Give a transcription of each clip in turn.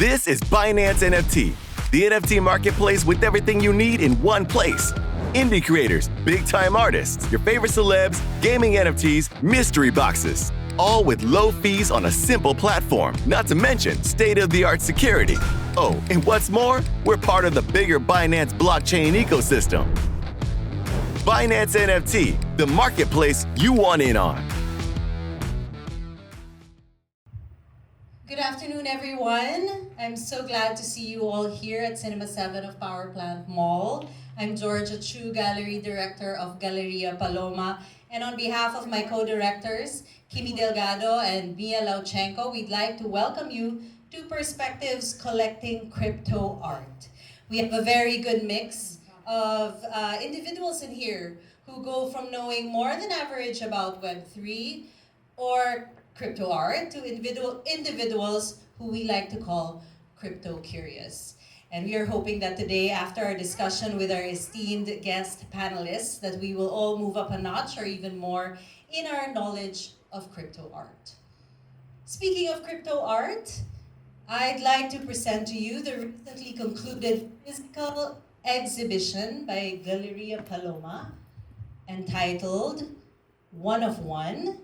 This is Binance NFT, the NFT marketplace with everything you need in one place. Indie creators, big-time artists, your favorite celebs, gaming NFTs, mystery boxes. All with low fees on a simple platform, not to mention state-of-the-art security. Oh, and what's more, we're part of the bigger Binance blockchain ecosystem. Binance NFT, the marketplace you want in on. Good afternoon, everyone. I'm so glad to see you all here at Cinema 7 of Power Plant Mall. I'm Georgia Chu, Gallery Director of Galeria Paloma. And on behalf of my co-directors, Kimi Delgado and Mia Lauchenko, we'd like to welcome you to Perspectives Collecting Crypto Art. We have a very good mix of individuals in here who go from knowing more than average about Web3 or crypto art to individuals who we like to call crypto curious. And we are hoping that today, after our discussion with our esteemed guest panelists, that we will all move up a notch or even more in our knowledge of crypto art. Speaking of crypto art, I'd like to present to you the recently concluded physical exhibition by Galeria Paloma entitled One of One.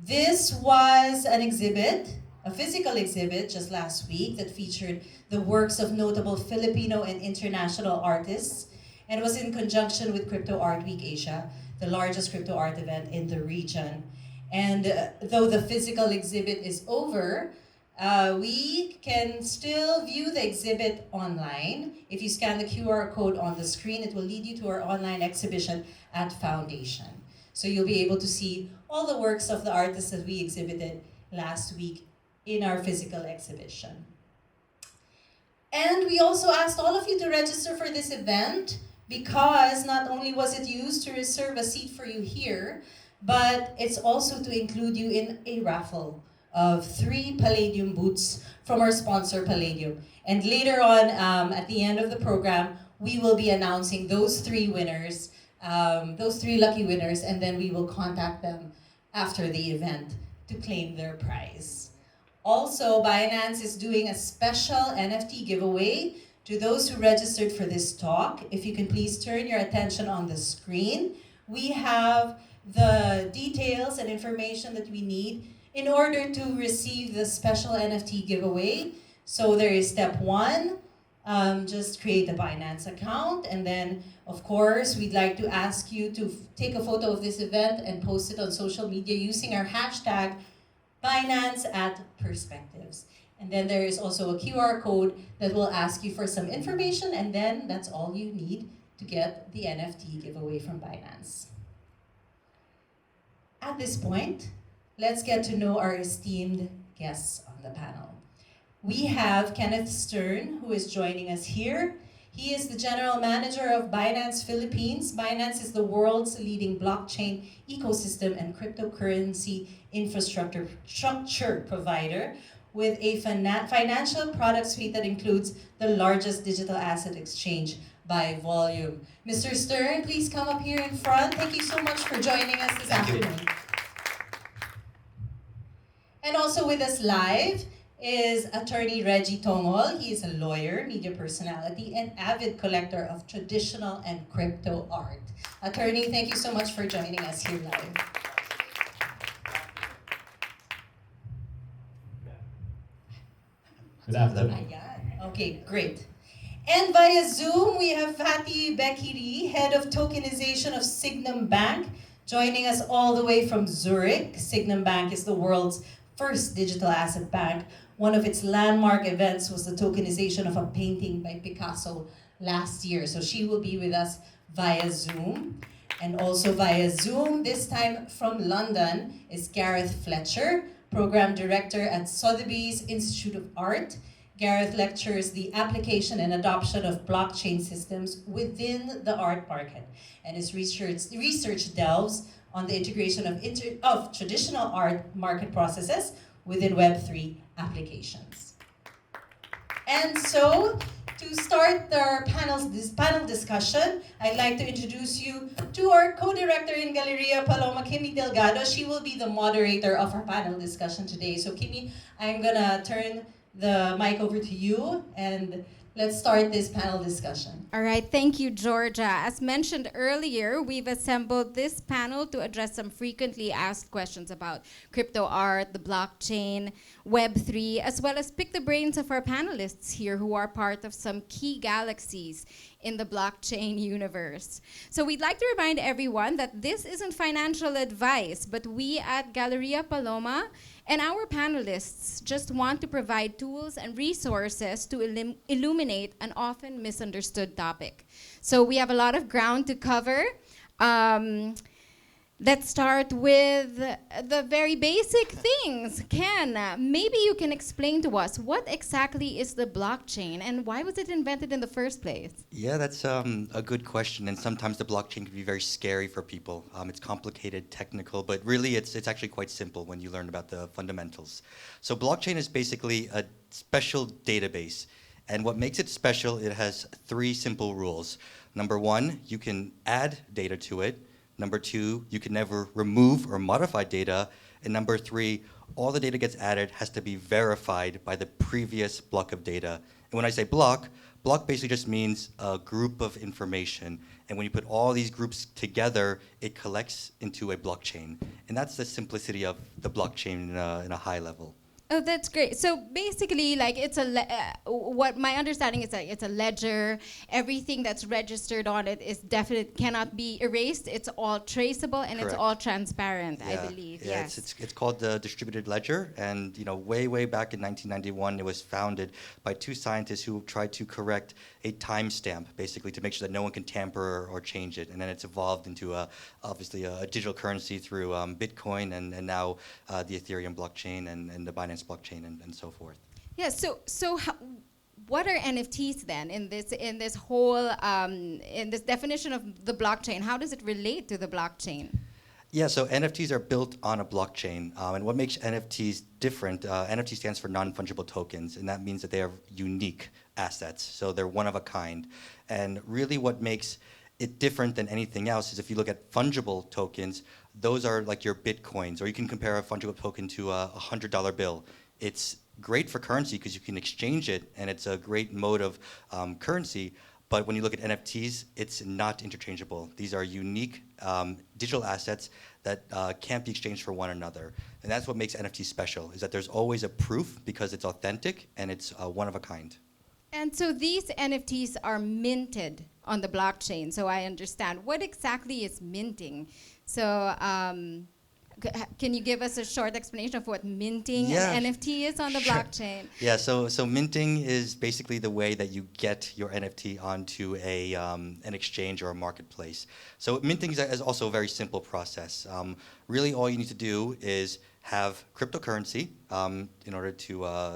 This was an exhibit, a physical exhibit just last week that featured the works of notable Filipino and international artists and was in conjunction with Crypto Art Week Asia, the largest crypto art event in the region. And though the physical exhibit is over, we can still view the exhibit online. If you scan the QR code on the screen, it will lead you to our online exhibition at Foundation. So you'll be able to see all the works of the artists that we exhibited last week in our physical exhibition. And we also asked all of you to register for this event because not only was it used to reserve a seat for you here, but it's also to include you in a raffle of 3 Palladium boots from our sponsor Palladium. And later on, at the end of the program, we will be announcing those 3 winners, those 3 lucky winners, and then we will contact them after the event to claim their prize. Also, Binance is doing a special NFT giveaway to those who registered for this talk. If you can please turn your attention on the screen, we have the details and information that we need in order to receive the special NFT giveaway. So there is step 1, just create a Binance account, and then of course we'd like to ask you to take a photo of this event and post it on social media using our hashtag Binance@Perspectives. And then there is also a QR code that will ask you for some information, and then that's all you need to get the NFT giveaway from Binance. At this point, let's get to know our esteemed guests on the panel. We have Kenneth Stern, who is joining us here. He is the General Manager of Binance Philippines. Binance is the world's leading blockchain ecosystem and cryptocurrency infrastructure provider with a financial product suite that includes the largest digital asset exchange by volume. Mr. Stern, please come up here in front. Thank you so much for joining us this afternoon. And also with us live is Attorney Regie Tongol. He is a lawyer, media personality, and avid collector of traditional and crypto art. Attorney, thank you so much for joining us here live. Good afternoon. Okay, great. And via Zoom, we have Atty Bekiri, Head of Tokenization of Sygnum Bank, joining us all the way from Zurich. Sygnum Bank is the world's first digital asset bank. One of its landmark events was the tokenization of a painting by Picasso last year. So she will be with us via Zoom. And also via Zoom, this time from London, is Gareth Fletcher, Program Director at Sotheby's Institute of Art. Gareth lectures the application and adoption of blockchain systems within the art market, and his research delves on the integration of traditional art market processes within Web3 applications. And so, to start our panel discussion, I'd like to introduce you to our co-director in Galeria Paloma, Kimi Delgado. She will be the moderator of our panel discussion today. So Kimi, I'm gonna turn the mic over to you, and let's start this panel discussion. All right, thank you, Georgia. As mentioned earlier, we've assembled this panel to address some frequently asked questions about crypto art, the blockchain, Web3, as well as pick the brains of our panelists here who are part of some key galaxies in the blockchain universe. So we'd like to remind everyone that this isn't financial advice, but we at Galeria Paloma and our panelists just want to provide tools and resources to illuminate an often misunderstood topic. So we have a lot of ground to cover. Let's start with the very basic things. Ken, maybe you can explain to us what exactly is the blockchain and why was it invented in the first place? Yeah, that's a good question, and sometimes the blockchain can be very scary for people. It's complicated, technical, but really it's actually quite simple when you learn about the fundamentals. So blockchain is basically a special database, and what makes it special, it has 3 simple rules. Number 1, you can add data to it. Number 2, you can never remove or modify data. And number 3, all the data gets added has to be verified by the previous block of data. And when I say block basically just means a group of information. And when you put all these groups together, it collects into a blockchain. And that's the simplicity of the blockchain in a high level. Oh, that's great. So basically, like, it's what my understanding is that it's a ledger. Everything that's registered on it is definite, cannot be erased. It's all traceable and Correct. It's all transparent, Yeah. I believe. Yeah, Yes. it's called the distributed ledger, and way back in 1991, it was founded by 2 scientists who tried to correct a timestamp, basically to make sure that no one can tamper or change it. And then it's evolved into obviously a digital currency through Bitcoin and now the Ethereum blockchain and the Binance blockchain and so forth. Yeah. So what are NFTs then in this whole in this definition of the blockchain? How does it relate to the blockchain? Yeah, so NFTs are built on a blockchain, and what makes NFTs different, NFT stands for non-fungible tokens, and that means that they are unique assets, so they're one of a kind. And really what makes it different than anything else is if you look at fungible tokens, those are like your Bitcoins, or you can compare a fungible token to a $100 bill. It's great for currency because you can exchange it, and it's a great mode of currency. But when you look at NFTs, it's not interchangeable. These are unique digital assets that can't be exchanged for one another. And that's what makes NFTs special, is that there's always a proof because it's authentic and it's one of a kind. And so these NFTs are minted on the blockchain. So I understand. What exactly is minting? So can you give us a short explanation of what minting an NFT is on the blockchain? Yeah, so minting is basically the way that you get your NFT onto an exchange or a marketplace. So minting is also a very simple process. Really, all you need to do is have cryptocurrency in order to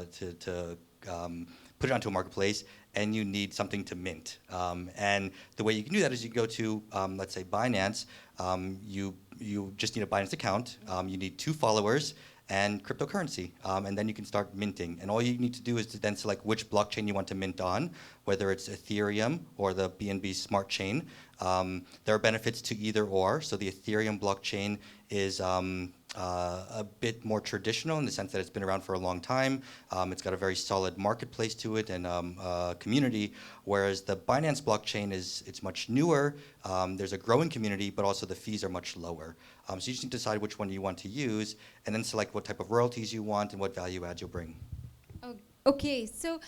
put it onto a marketplace, and you need something to mint. And the way you can do that is you go to, let's say, Binance. You just need a Binance account. You need 2 followers and cryptocurrency, and then you can start minting. And all you need to do is to then select which blockchain you want to mint on, whether it's Ethereum or the BNB Smart Chain. There are benefits to either or. So the Ethereum blockchain is a bit more traditional in the sense that it's been around for a long time. It's got a very solid marketplace to it and community, whereas the Binance blockchain it's much newer. There's a growing community, but also the fees are much lower. So you just need to decide which one you want to use and then select what type of royalties you want and what value adds you'll bring. Okay, so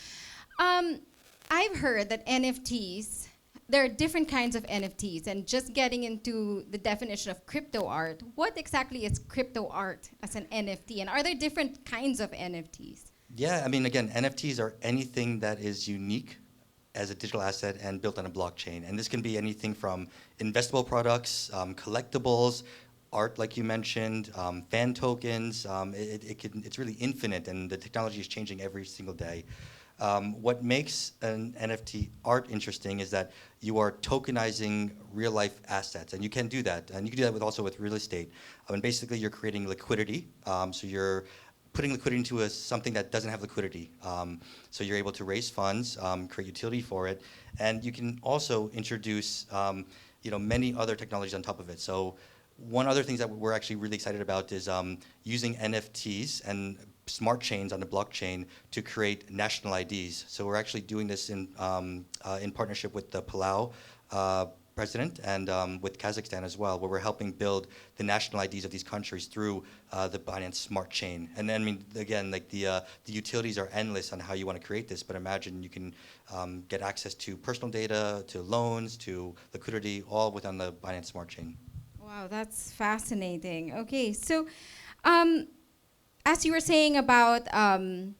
I've heard that NFTs, there are different kinds of NFTs, and just getting into the definition of crypto art, what exactly is crypto art as an NFT, and are there different kinds of NFTs? Yeah, I mean, again, NFTs are anything that is unique as a digital asset and built on a blockchain. And this can be anything from investable products, collectibles, art, like you mentioned, fan tokens. It's really infinite, and the technology is changing every single day. What makes an NFT art interesting is that you are tokenizing real-life assets, and you can do that. And you can do that also with real estate. And basically, you're creating liquidity. So you're putting liquidity into something that doesn't have liquidity. So you're able to raise funds, create utility for it, and you can also introduce many other technologies on top of it. So one other thing that we're actually really excited about is using NFTs and smart chains on the blockchain to create national IDs. So we're actually doing this in partnership with the Palau president and with Kazakhstan as well, where we're helping build the national IDs of these countries through the Binance smart chain. And then, I mean, again, like the utilities are endless on how you want to create this, but imagine you can get access to personal data, to loans, to liquidity, all within the Binance smart chain. Wow, that's fascinating. Okay, so as you were saying about getting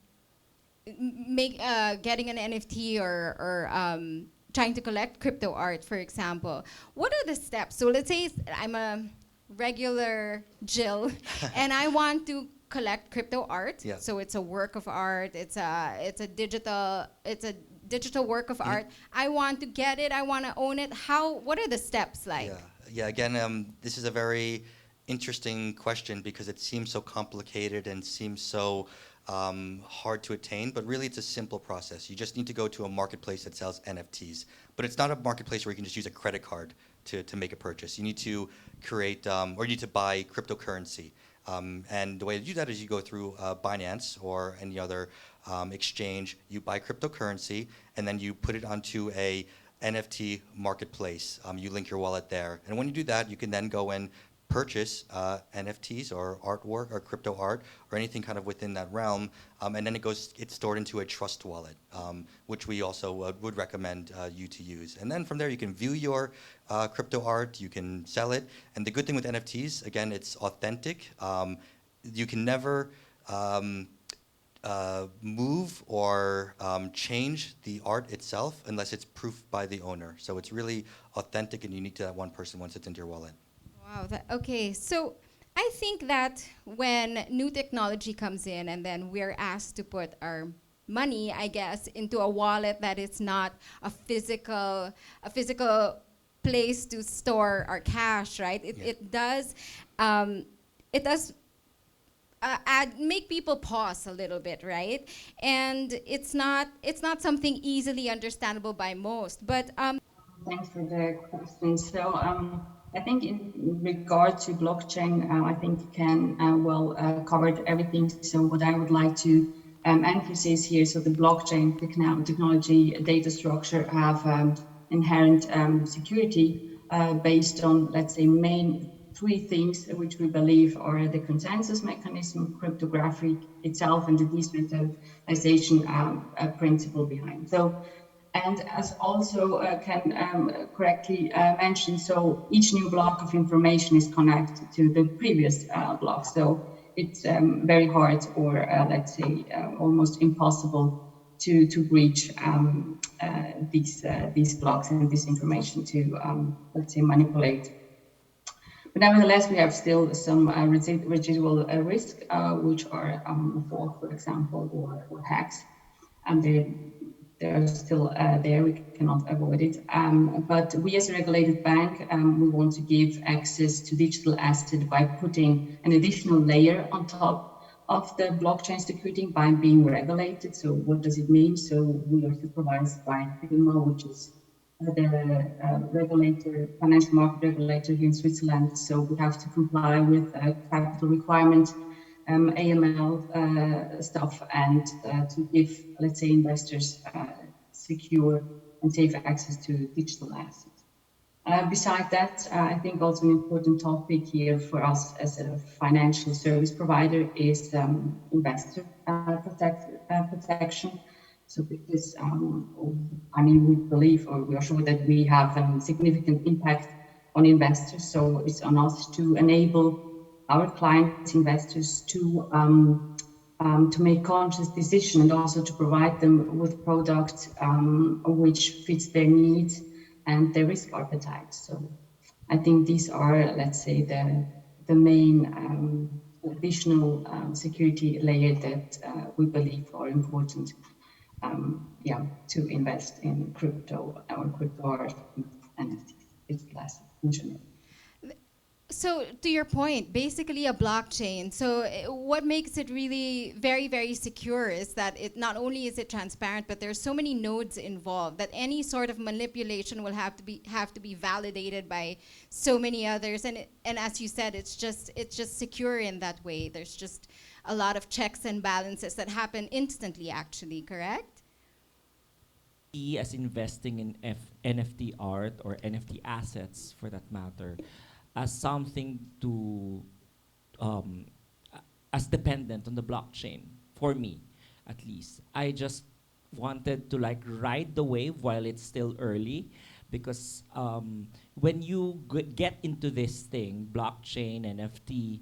an NFT or trying to collect crypto art, for example, what are the steps? So let's say I'm a regular Jill and I want to collect crypto art. Yeah. So it's a work of art. It's a digital work of art. I want to get it. I want to own it. What are the steps like? Yeah. Again, this is a very interesting question because it seems so complicated and seems so hard to attain, but really it's a simple process. You just need to go to a marketplace that sells NFTs, but it's not a marketplace where you can just use a credit card to make a purchase. You need to create, or you need to buy cryptocurrency. And the way to do that is you go through Binance or any other exchange, you buy cryptocurrency, and then you put it onto a NFT marketplace. You link your wallet there. And when you do that, you can then go and purchase NFTs or artwork or crypto art or anything kind of within that realm, and then it's stored into a trust wallet, which we also would recommend you to use. And then from there you can view your crypto art, you can sell it, and the good thing with NFTs, again, it's authentic. You can never move or change the art itself unless it's proof by the owner. So it's really authentic and unique to that one person once it's into your wallet. Wow. Okay. So I think that when new technology comes in and then we're asked to put our money, I guess, into a wallet that is not a physical place to store our cash, right? It does make people pause a little bit, right? And it's not something easily understandable by most. But thanks for the question. So I think in regard to blockchain, I think Ken covered everything. So what I would like to emphasize here, so the blockchain technology data structure have inherent security based on, let's say, main three things which we believe are the consensus mechanism, cryptography itself, and the decentralization principle behind. So, and as also Ken correctly mentioned, so each new block of information is connected to the previous block. So it's very hard, or let's say almost impossible to breach these blocks and this information to let's say manipulate. But nevertheless, we have still some residual risk, which are fork, for example, or hacks, and they're still there. We cannot avoid it. But we, as a regulated bank, we want to give access to digital asset by putting an additional layer on top of the blockchain security by being regulated. So what does it mean? So we are supervised by Sygnum, which is the regulator, financial market regulator here in Switzerland. So we have to comply with capital requirements, AML stuff, and to give, let's say, investors secure and safe access to digital assets. Besides that, I think also an important topic here for us as a financial service provider is investor protection. So because, I mean, we believe, or we are sure that we have a significant impact on investors. So it's on us to enable our clients, investors, to make conscious decisions and also to provide them with products which fits their needs and their risk appetite. So I think these are, let's say, the main additional security layer that we believe are important. To invest in crypto or crypto art and NFTs, digital assets in general. So to your point, basically a blockchain. So what makes it really very, very secure is that it not only is it transparent, but there's so many nodes involved that any sort of manipulation will have to be validated by so many others. And as you said, it's just secure in that way. There's just a lot of checks and balances that happen instantly. Actually, correct? As investing in NFT art or NFT assets, for that matter, as something to as dependent on the blockchain. For me, at least, I just wanted to like ride the wave while it's still early, because when you get into this thing, blockchain, NFT,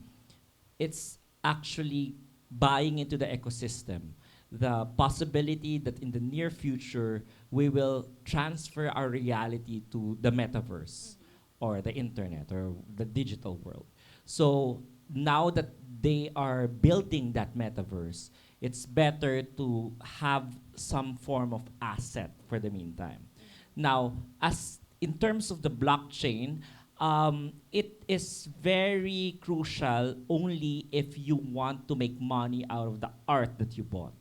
it's actually buying into the ecosystem. The possibility that in the near future we will transfer our reality to the metaverse or the internet or the digital world. So now that they are building that metaverse, it's better to have some form of asset for the meantime. Now, as in terms of the blockchain, it is very crucial only if you want to make money out of the art that you bought.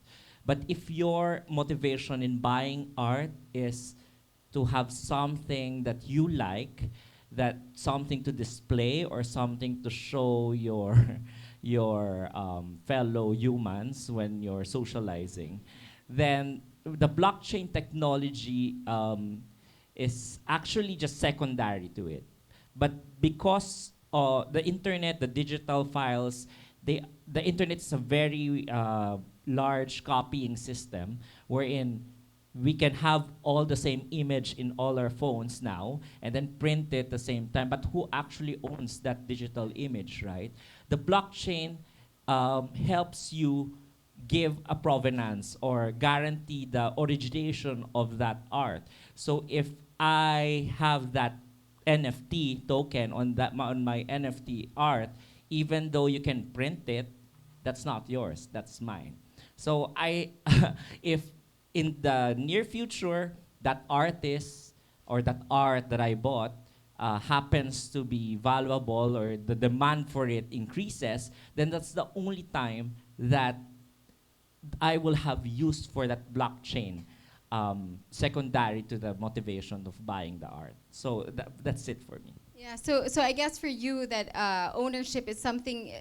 But if your motivation in buying art is to have something that you like, that something to display or something to show your your fellow humans when you're socializing, then the blockchain technology is actually just secondary to it. But because the internet, the digital files, the internet is a very large copying system wherein we can have all the same image in all our phones now and then print it at the same time. But who actually owns that digital image, right? The blockchain helps you give a provenance or guarantee the origination of that art. So if I have that NFT token on my NFT art, even though you can print it, that's not yours, that's mine. So if in the near future that artist or that art that I bought happens to be valuable or the demand for it increases, then that's the only time that I will have used for that blockchain, secondary to the motivation of buying the art. So that's it for me. Yeah, so I guess for you that ownership is something,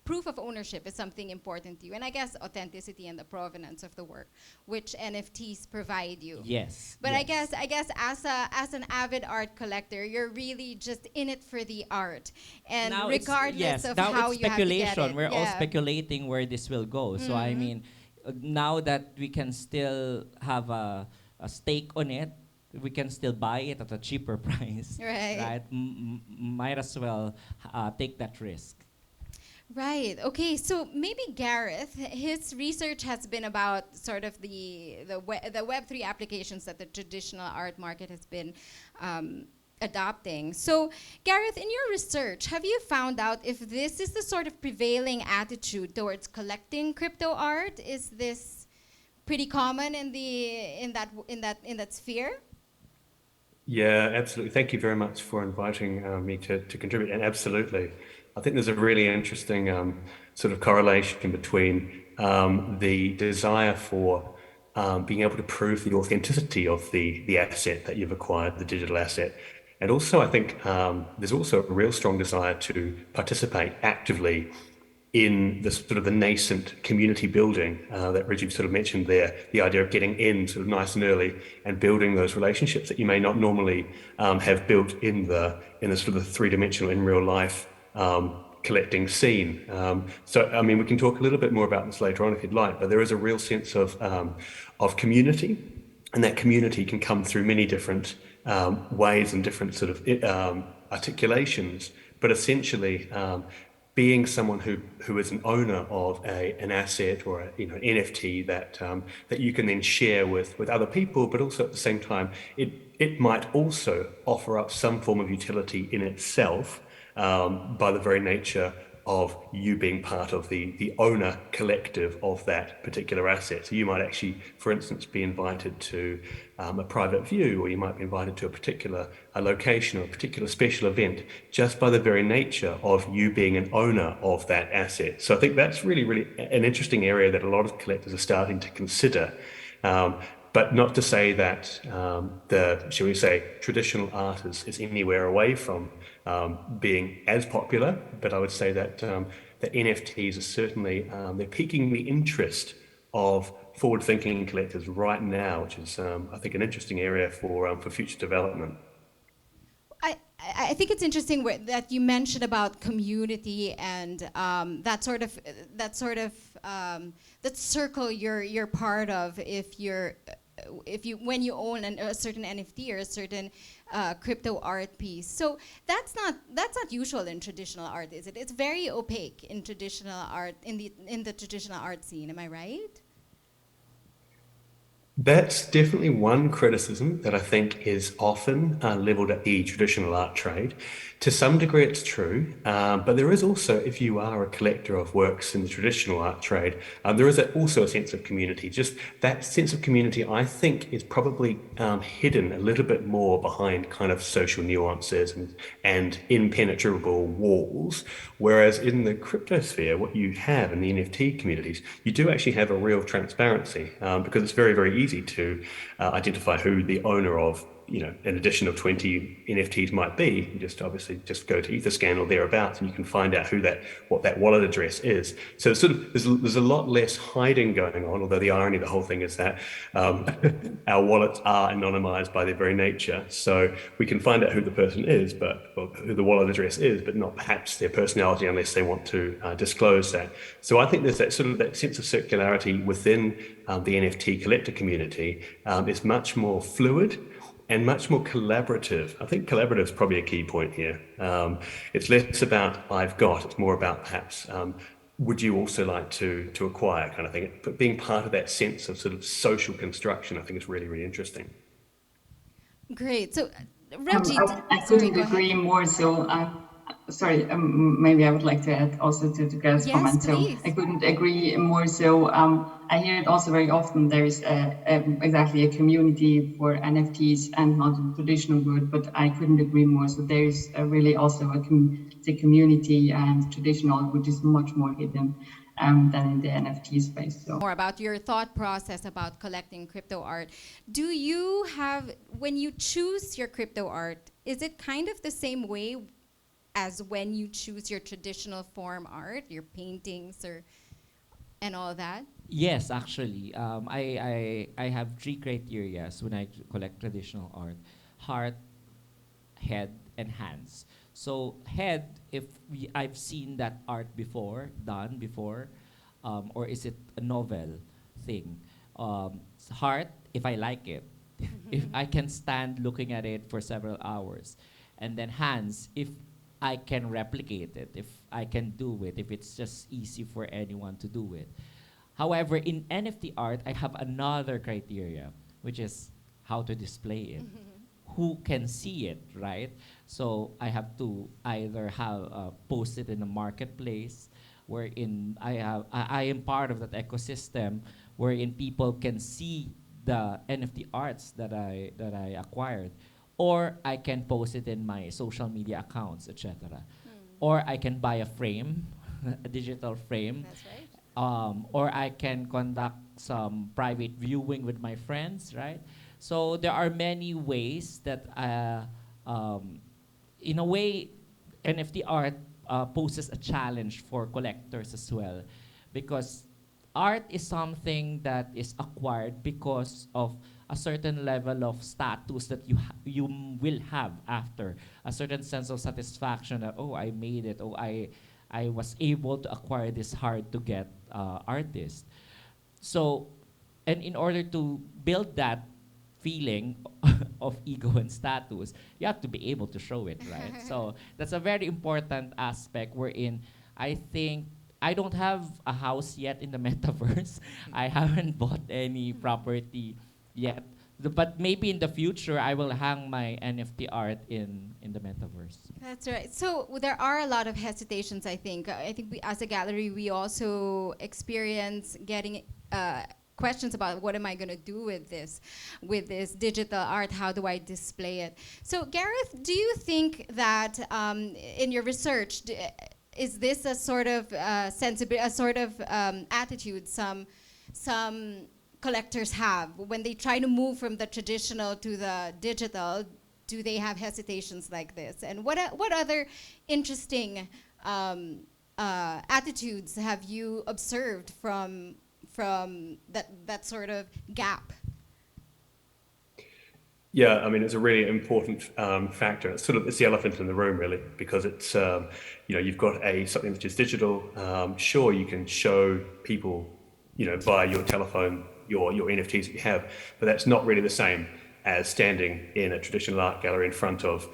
proof of ownership is something important to you. And I guess authenticity and the provenance of the work, which NFTs provide you. Yes. But yes. I guess as an avid art collector, you're really just in it for the art. And now regardless of now how it's you have to get speculation. it. We're all speculating where this will go. So I mean, now that we can still have a stake on it, we can still buy it at a cheaper price. Right. Might as well take that risk. Right. Okay. So maybe Gareth, his research has been about sort of the Web3 applications that the traditional art market has been adopting. So Gareth, in your research, have you found out if this is the sort of prevailing attitude towards collecting crypto art? Is this pretty common in that sphere? Yeah, absolutely. Thank you very much for inviting me to contribute. And absolutely, I think there's a really interesting sort of correlation between the desire for being able to prove the authenticity of the asset that you've acquired, the digital asset. And also, I think there's also a real strong desire to participate actively in the sort of the nascent community building that Regie sort of mentioned there, the idea of getting in sort of nice and early and building those relationships that you may not normally have built in the sort of the three-dimensional in real life collecting scene. So I mean, we can talk a little bit more about this later on if you'd like, but there is a real sense of community, and that community can come through many different ways and different sort of articulations, but essentially being someone who is an owner of an asset or an NFT that you can then share with other people, but also at the same time it might also offer up some form of utility in itself by the very nature of you being part of the owner collective of that particular asset. So you might actually, for instance, be invited to a private view, or you might be invited to a particular location or a particular special event just by the very nature of you being an owner of that asset. So I think that's really, really an interesting area that a lot of collectors are starting to consider. But not to say that the, shall we say, traditional art is anywhere away from being as popular, but I would say that the NFTs are certainly, they're piquing the interest of forward-thinking collectors right now, which is, I think, an interesting area for future development. I think it's interesting that you mentioned about community and that circle you're part of when you own a certain NFT or a certain crypto art piece. So that's not usual in traditional art, is it? It's very opaque in traditional art, in the traditional art scene. Am I right? That's definitely one criticism that I think is often leveled at the traditional art trade. To some degree, it's true, but there is also, if you are a collector of works in the traditional art trade, there is also a sense of community. Just that sense of community, I think, is probably hidden a little bit more behind kind of social nuances and impenetrable walls. Whereas in the crypto sphere, what you have in the NFT communities, you do actually have a real transparency because it's very, very easy to identify who the owner of, an edition of 20 NFTs might be. You just obviously just go to Etherscan or thereabouts, and you can find out what that wallet address is. So it's there's a lot less hiding going on. Although the irony of the whole thing is that our wallets are anonymized by their very nature, so we can find out who the person is, or who the wallet address is, but not perhaps their personality unless they want to disclose that. So I think there's that sense of circularity within the NFT collector community is much more fluid and much more collaborative. I think collaborative is probably a key point here. It's less about I've got, it's more about perhaps would you also like to acquire kind of thing. But being part of that sense of sort of social construction, I think is really, really interesting. Great. So, Regie, I couldn't agree more. So, sorry, maybe I would like to add also to Gareth's comment. Please. So I couldn't agree more. So I hear it also very often. There is exactly a community for NFTs and not a traditional word, but I couldn't agree more. So there is really also the community and traditional, which is much more hidden than in the NFT space. So. More about your thought process about collecting crypto art. Do you have, when you choose your crypto art, is it kind of the same way as when you choose your traditional form art, your paintings and all that? Yes, actually. I have 3 criteria when I collect traditional art: heart, head, and hands. So head, if I've seen that art done before, or is it a novel thing? Heart, if I like it, if I can stand looking at it for several hours. And then hands, if I can replicate it, if I can do it, if it's just easy for anyone to do it. However, in NFT art, I have another criteria, which is how to display it. Who can see it, right? So I have to either post it in a marketplace, wherein I am part of that ecosystem, wherein people can see the NFT arts that I acquired, or I can post it in my social media accounts, etc. Or I can buy a frame, a digital frame. That's right. Or I can conduct some private viewing with my friends, right? So there are many ways that, in a way, NFT art poses a challenge for collectors as well, because art is something that is acquired because of a certain level of status that you will have after, a certain sense of satisfaction that, oh, I made it, oh, I was able to acquire this hard to get artist. So, and in order to build that feeling of ego and status, you have to be able to show it, right? So that's a very important aspect wherein I think I don't have a house yet in the metaverse. I haven't bought any property yet But maybe in the future, I will hang my NFT art in the metaverse. That's right. So there are a lot of hesitations, I think. I think we, as a gallery, we also experience getting questions about what am I going to do with this digital art? How do I display it? So Gareth, do you think that in your research, is this a sort of attitude some collectors have when they try to move from the traditional to the digital? Do they have hesitations like this? And what other interesting attitudes have you observed from that sort of gap? Yeah, I mean, it's a really important factor. It's the elephant in the room, really, because it's you've got something which is digital. Sure, you can show people via your telephone your NFTs that you have, but that's not really the same as standing in a traditional art gallery in front of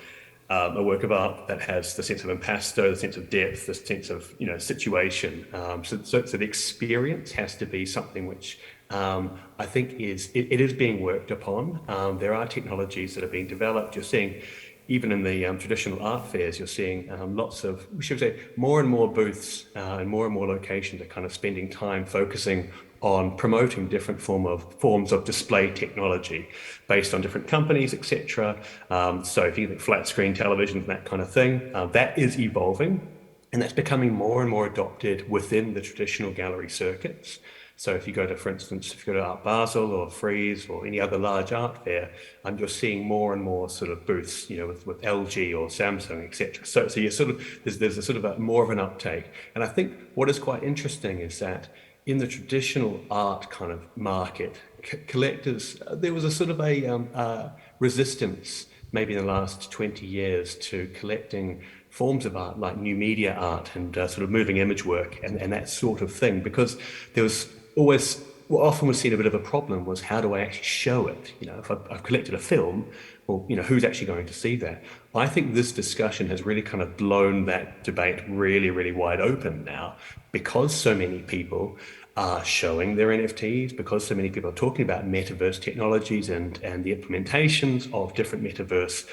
a work of art that has the sense of impasto, the sense of depth, the sense of situation. So the experience has to be something which I think it is being worked upon. There are technologies that are being developed. You're seeing, even in the traditional art fairs, you're seeing lots of, we should say, more and more booths and more locations are kind of spending time focusing on promoting different forms of display technology based on different companies, etc. So if you think flat screen television, that kind of thing, that is evolving, and that's becoming more and more adopted within the traditional gallery circuits. So if you go to, for instance, if you go to Art Basel or Frieze or any other large art fair, you're seeing more and more sort of booths, with LG or Samsung, etc. So you're there's a sort of more of an uptake. And I think what is quite interesting is that in the traditional art kind of market, collectors, there was a sort of a resistance maybe in the last 20 years to collecting forms of art like new media art and sort of moving image work and that sort of thing, because there was always, what often was seen a bit of a problem was, how do I actually show it? If I've collected a film, well, who's actually going to see that? I think this discussion has really kind of blown that debate really, really wide open now, because so many people are showing their NFTs, because so many people are talking about metaverse technologies and the implementations of different metaverse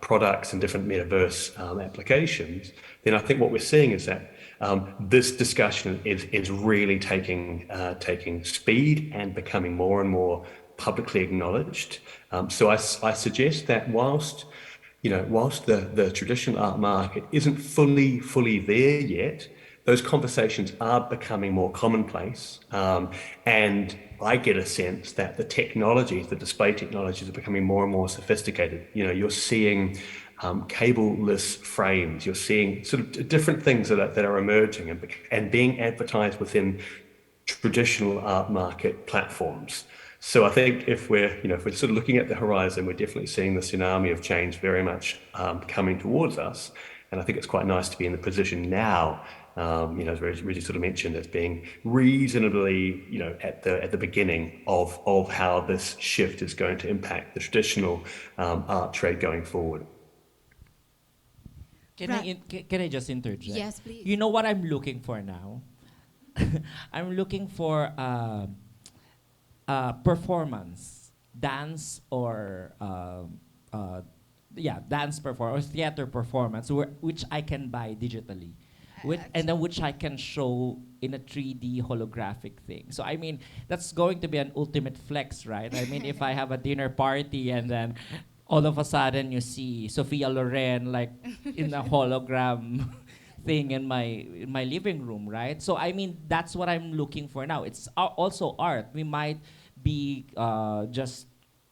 products and different metaverse applications. Then I think what we're seeing is that this discussion is really taking speed and becoming more and more publicly acknowledged. So I suggest that whilst the traditional art market isn't fully there yet, those conversations are becoming more commonplace. And I get a sense that the display technologies are becoming more and more sophisticated. You're seeing cable-less frames. You're seeing sort of different things that are emerging and being advertised within traditional art market platforms. So I think if we're sort of looking at the horizon, we're definitely seeing the tsunami of change very much coming towards us. And I think it's quite nice to be in the position now, as Regie sort of mentioned, as being reasonably, at the beginning of how this shift is going to impact the traditional art trade going forward. Can I just interject? Yes, please. You know what I'm looking for now? I'm looking for performance, dance or dance performance or theater performance, which I can buy digitally, and then which I can show in a 3D holographic thing. So I mean, that's going to be an ultimate flex, right? I mean, if I have a dinner party and then all of a sudden you see Sophia Loren like in a hologram thing in my living room, right? So I mean, that's what I'm looking for now. It's also art. We might be just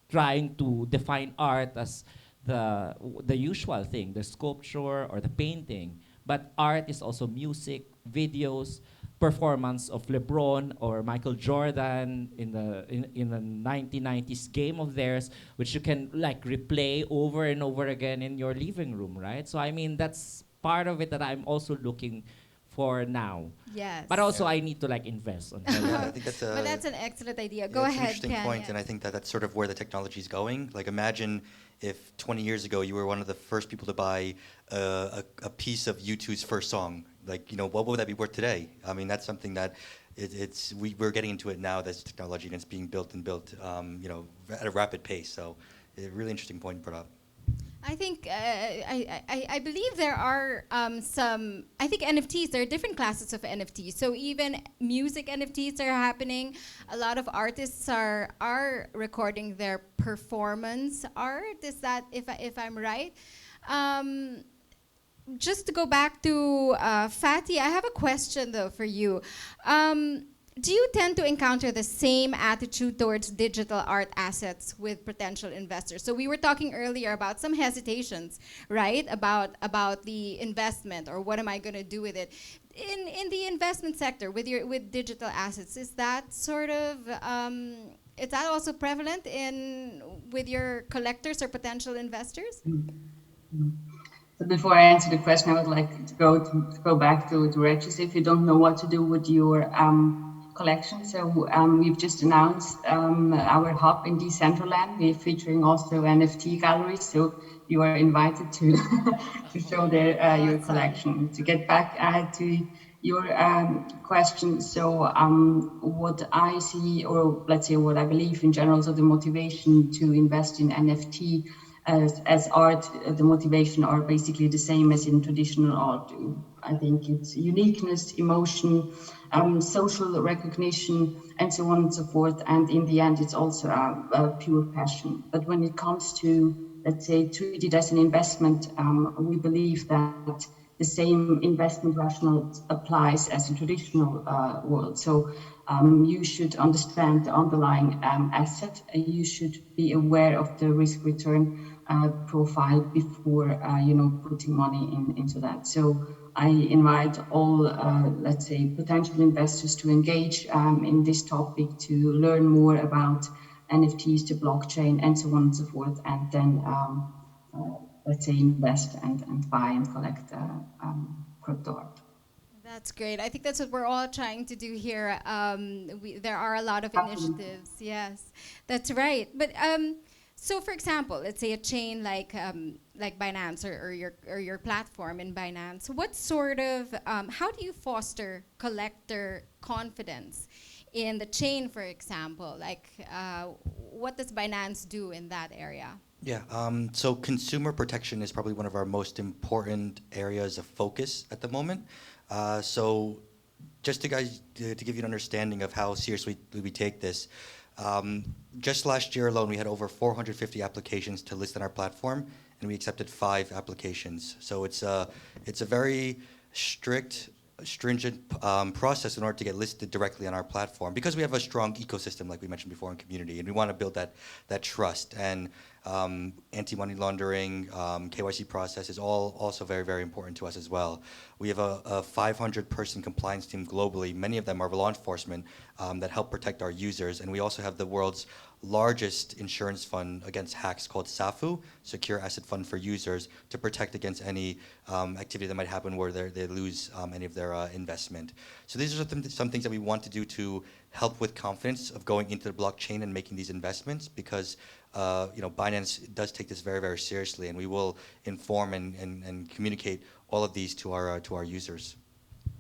trying to define art as the usual thing, the sculpture or the painting, but art is also music, videos, performance of LeBron or Michael Jordan in the 1990s game of theirs, which you can like replay over and over again in your living room, right? So I mean, that's part of it that I'm also looking for now. Yes. But also I need to like invest on that. Yeah, I think that's but that's an excellent idea. Yeah, Go it's ahead, an interesting Ken. point, Yeah. and I think that's sort of where the technology is going. Like, imagine if 20 years ago you were one of the first people to buy a piece of U2's first song. Like, what would that be worth today? I mean, that's something that we're getting into it now. That's technology, and it's being built and built, at a rapid pace. So, a really interesting point brought up. I think I believe there are some. I think NFTs. There are different classes of NFTs. So even music NFTs are happening. A lot of artists are recording their performance art. Is that if I'm right? Just to go back to Fatty, I have a question though for you. Do you tend to encounter the same attitude towards digital art assets with potential investors? So we were talking earlier about some hesitations, right? About the investment, or what am I going to do with it? In the investment sector with digital assets, is that sort of is that also prevalent with your collectors or potential investors? So before I answer the question, I would like to go back to Regie. So if you don't know what to do with your collection, so we've just announced our hub in Decentraland. We're featuring also NFT galleries, so you are invited to to show your collection. To get back to your question, so what I see, or let's say what I believe in general, so the motivation to invest in NFT as art, the motivation are basically the same as in traditional art. I think it's uniqueness, emotion, social recognition, and so on and so forth. And in the end, it's also a pure passion. But when it comes to, let's say, treat it as an investment, we believe that the same investment rationale applies as in traditional world. So you should understand the underlying asset. You should be aware of the risk-return profile before putting money into that. So I invite all, let's say, potential investors to engage in this topic, to learn more about NFTs, the blockchain, and so on and so forth, and then let's say invest and buy and collect crypto art. That's great. I think that's what we're all trying to do here. There are a lot of initiatives. Yes, that's right. But so, for example, let's say a chain like Binance or your platform in Binance. What sort of how do you foster collector confidence in the chain, for example? Like, what does Binance do in that area? Yeah, so consumer protection is probably one of our most important areas of focus at the moment. So just to give you an understanding of how seriously we take this, just last year alone, we had over 450 applications to list on our platform, and we accepted 5 applications. So it's a very stringent process in order to get listed directly on our platform, because we have a strong ecosystem, like we mentioned before, in community, and we want to build that trust. And anti-money laundering, KYC process is all also very, very important to us as well. We have a 500-person compliance team globally. Many of them are law enforcement that help protect our users. And we also have the world's largest insurance fund against hacks called SAFU, Secure Asset Fund for Users, to protect against any activity that might happen where they lose any of their investment. So these are some things that we want to do to help with confidence of going into the blockchain and making these investments, because Binance does take this very, very seriously, and we will inform and communicate all of these to our users.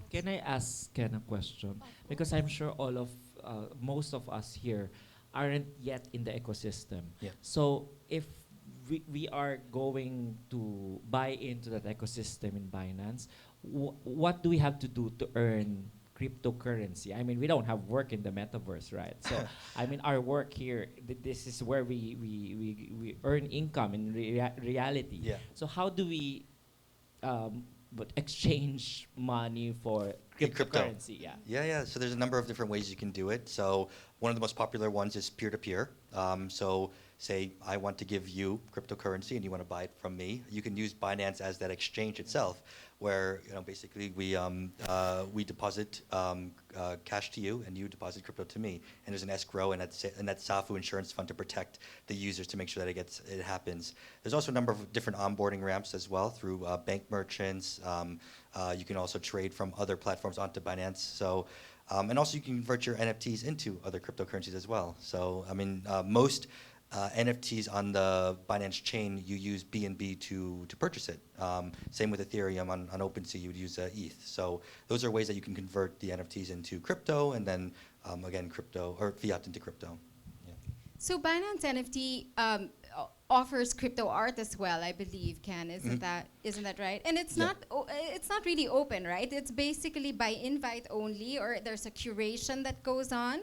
Can I ask Ken a question? Because I'm sure most of us here aren't yet in the ecosystem. Yeah. So if we are going to buy into that ecosystem in Binance, what do we have to do to earn cryptocurrency? I mean, we don't have work in the metaverse, right? So, I mean, our work here, this is where we earn income in reality. Yeah. So how do we exchange money for cryptocurrency? Crypto. Yeah. So there's a number of different ways you can do it. So one of the most popular ones is peer-to-peer. So say I want to give you cryptocurrency and you want to buy it from me. You can use Binance as that exchange itself, where basically we deposit cash to you and you deposit crypto to me, and there's an escrow and that SAFU insurance fund to protect the users to make sure that it happens. There's also a number of different onboarding ramps as well through bank merchants. You can also trade from other platforms onto Binance. So. And also you can convert your NFTs into other cryptocurrencies as well. So, I mean, most NFTs on the Binance chain, you use BNB to purchase it. Same with Ethereum on OpenSea, you would use ETH. So those are ways that you can convert the NFTs into crypto, and then again, crypto or fiat into crypto. Yeah. So Binance NFT offers crypto art as well, I believe, Ken. Isn't that right? And it's not really open, right? It's basically by invite only, or there's a curation that goes on.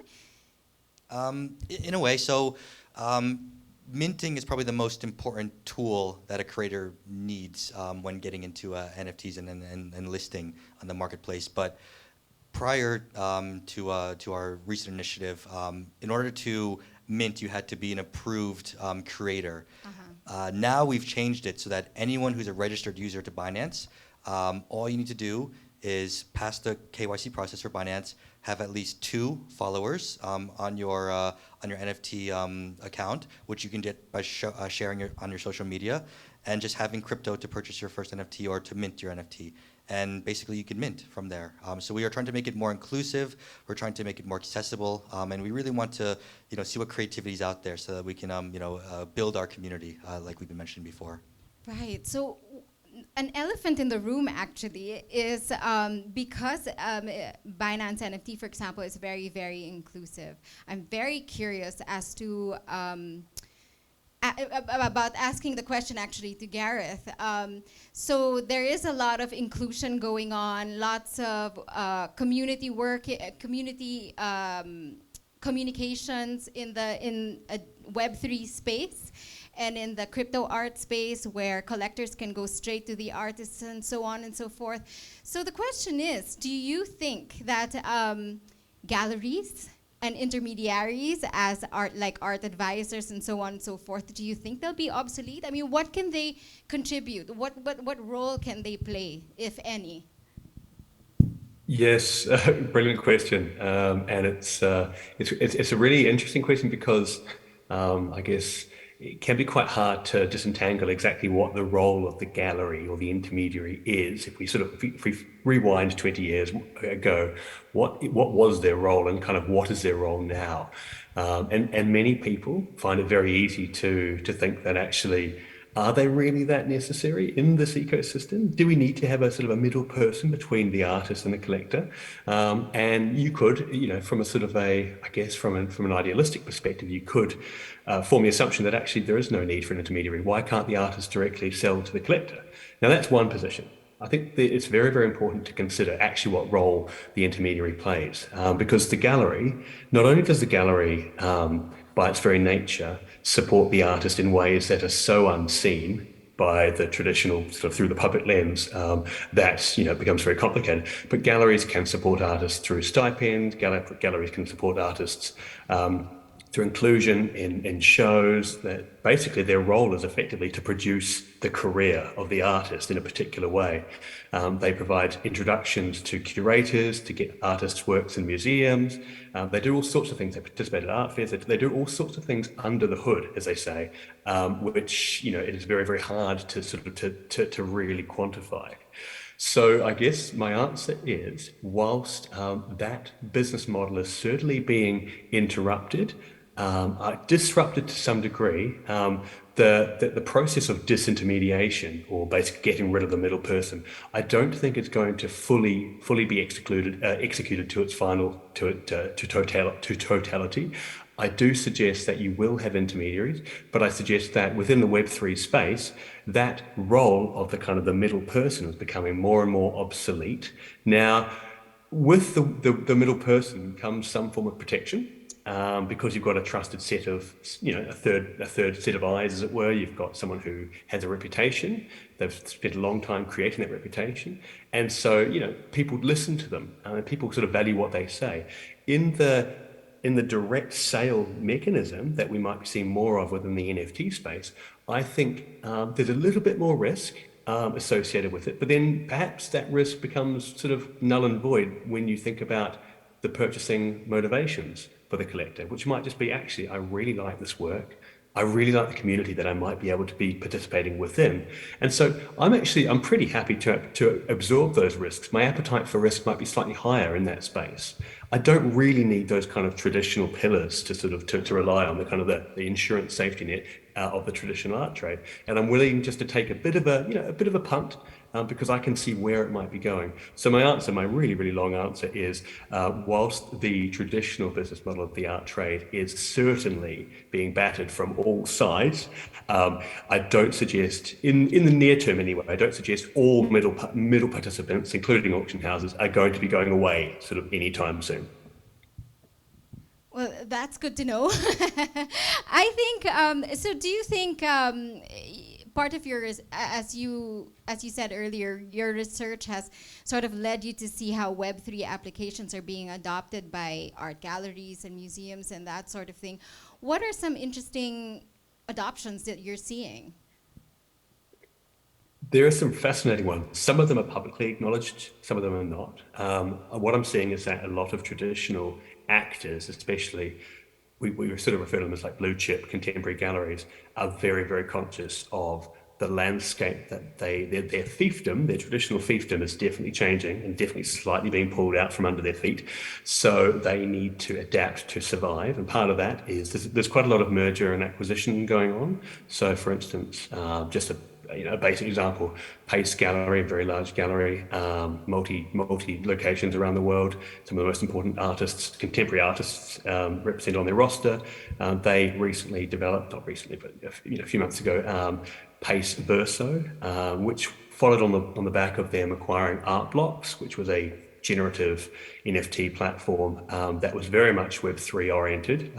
In a way, so minting is probably the most important tool that a creator needs when getting into NFTs and listing on the marketplace. But prior to our recent initiative, in order to mint, you had to be an approved creator. Now we've changed it so that anyone who's a registered user to Binance, all you need to do is pass the KYC process for Binance, have at least 2 followers on your NFT account, which you can get by sharing on your social media, and just having crypto to purchase your first NFT or to mint your NFT. And basically you can mint from there. So we are trying to make it more inclusive. We're trying to make it more accessible, and we really want to, see what creativity is out there so that we can, build our community, like we've been mentioning before. Right. So an elephant in the room actually is because Binance NFT, for example, is very, very inclusive. I'm very curious as to about asking the question actually to Gareth. So there is a lot of inclusion going on, lots of community work, community communications in a Web3 space, and in the crypto art space where collectors can go straight to the artists and so on and so forth. So the question is, do you think that galleries and intermediaries as art advisors and so on and so forth, do you think they'll be obsolete? I mean, what can they contribute? What role can they play, if any? Yes, brilliant question, and it's a really interesting question because I guess it can be quite hard to disentangle exactly what the role of the gallery or the intermediary is. If we rewind 20 years ago, what was their role and kind of what is their role now? And many people find it very easy to think that actually, are they really that necessary in this ecosystem? Do we need to have a sort of a middle person between the artist and the collector? And you could, from a sort of from an idealistic perspective, you could form the assumption that actually there is no need for an intermediary. Why can't the artist directly sell to the collector? Now that's one position. I think that it's very, very important to consider actually what role the intermediary plays, because the gallery, not only does the gallery, by its very nature, support the artist in ways that are so unseen by the traditional sort of through the public lens, that it becomes very complicated. But galleries can support artists through stipends. Galleries can support artists through inclusion in shows. That basically their role is effectively to produce the career of the artist in a particular way. They provide introductions to curators to get artists' works in museums. They do all sorts of things. They participate at art fairs. They do all sorts of things under the hood, as they say, which it is very, very hard to sort of to really quantify. So I guess my answer is, whilst that business model is certainly being interrupted, disrupted to some degree, the process of disintermediation, or basically getting rid of the middle person, I don't think it's going to fully be executed to its final totality. I do suggest that you will have intermediaries, but I suggest that within the Web3 space, that role of the kind of the middle person is becoming more and more obsolete. Now, with the middle person comes some form of protection. Because you've got a trusted set of, a third set of eyes, as it were. You've got someone who has a reputation. They've spent a long time creating that reputation. And so, people listen to them, and people sort of value what they say. In the direct sale mechanism that we might be seeing more of within the NFT space, I think there's a little bit more risk associated with it. But then perhaps that risk becomes sort of null and void when you think about the purchasing motivations for the collector, which might just be, actually, I really like this work. I really like the community that I might be able to be participating within. And so I'm pretty happy to absorb those risks. My appetite for risk might be slightly higher in that space. I don't really need those kind of traditional pillars to sort of to rely on, the kind of the insurance safety net of the traditional art trade. And I'm willing just to take a bit of a punt, because I can see where it might be going. So my really, really long answer is, whilst the traditional business model of the art trade is certainly being battered from all sides, I don't suggest, in the near term anyway, I don't suggest all middle participants, including auction houses, are going to be going away sort of anytime soon. Well, that's good to know. I think, so do you think part of your, as you said earlier, your research has sort of led you to see how Web3 applications are being adopted by art galleries and museums and that sort of thing. What are some interesting adoptions that you're seeing? There are some fascinating ones. Some of them are publicly acknowledged, some of them are not. What I'm seeing is that a lot of traditional actors, especially, we sort of refer to them as like blue chip contemporary galleries, are very, very conscious of the landscape that their fiefdom, their traditional fiefdom, is definitely changing and definitely slightly being pulled out from under their feet. So they need to adapt to survive. And part of that is there's quite a lot of merger and acquisition going on. So for instance, just a basic example, Pace Gallery, a very large gallery, multi locations around the world. Some of the most important artists, contemporary artists, represented on their roster. They recently developed, not recently, but a few months ago, Pace Verso, which followed on the back of them acquiring Art Blocks, which was a generative NFT platform that was very much Web3 oriented.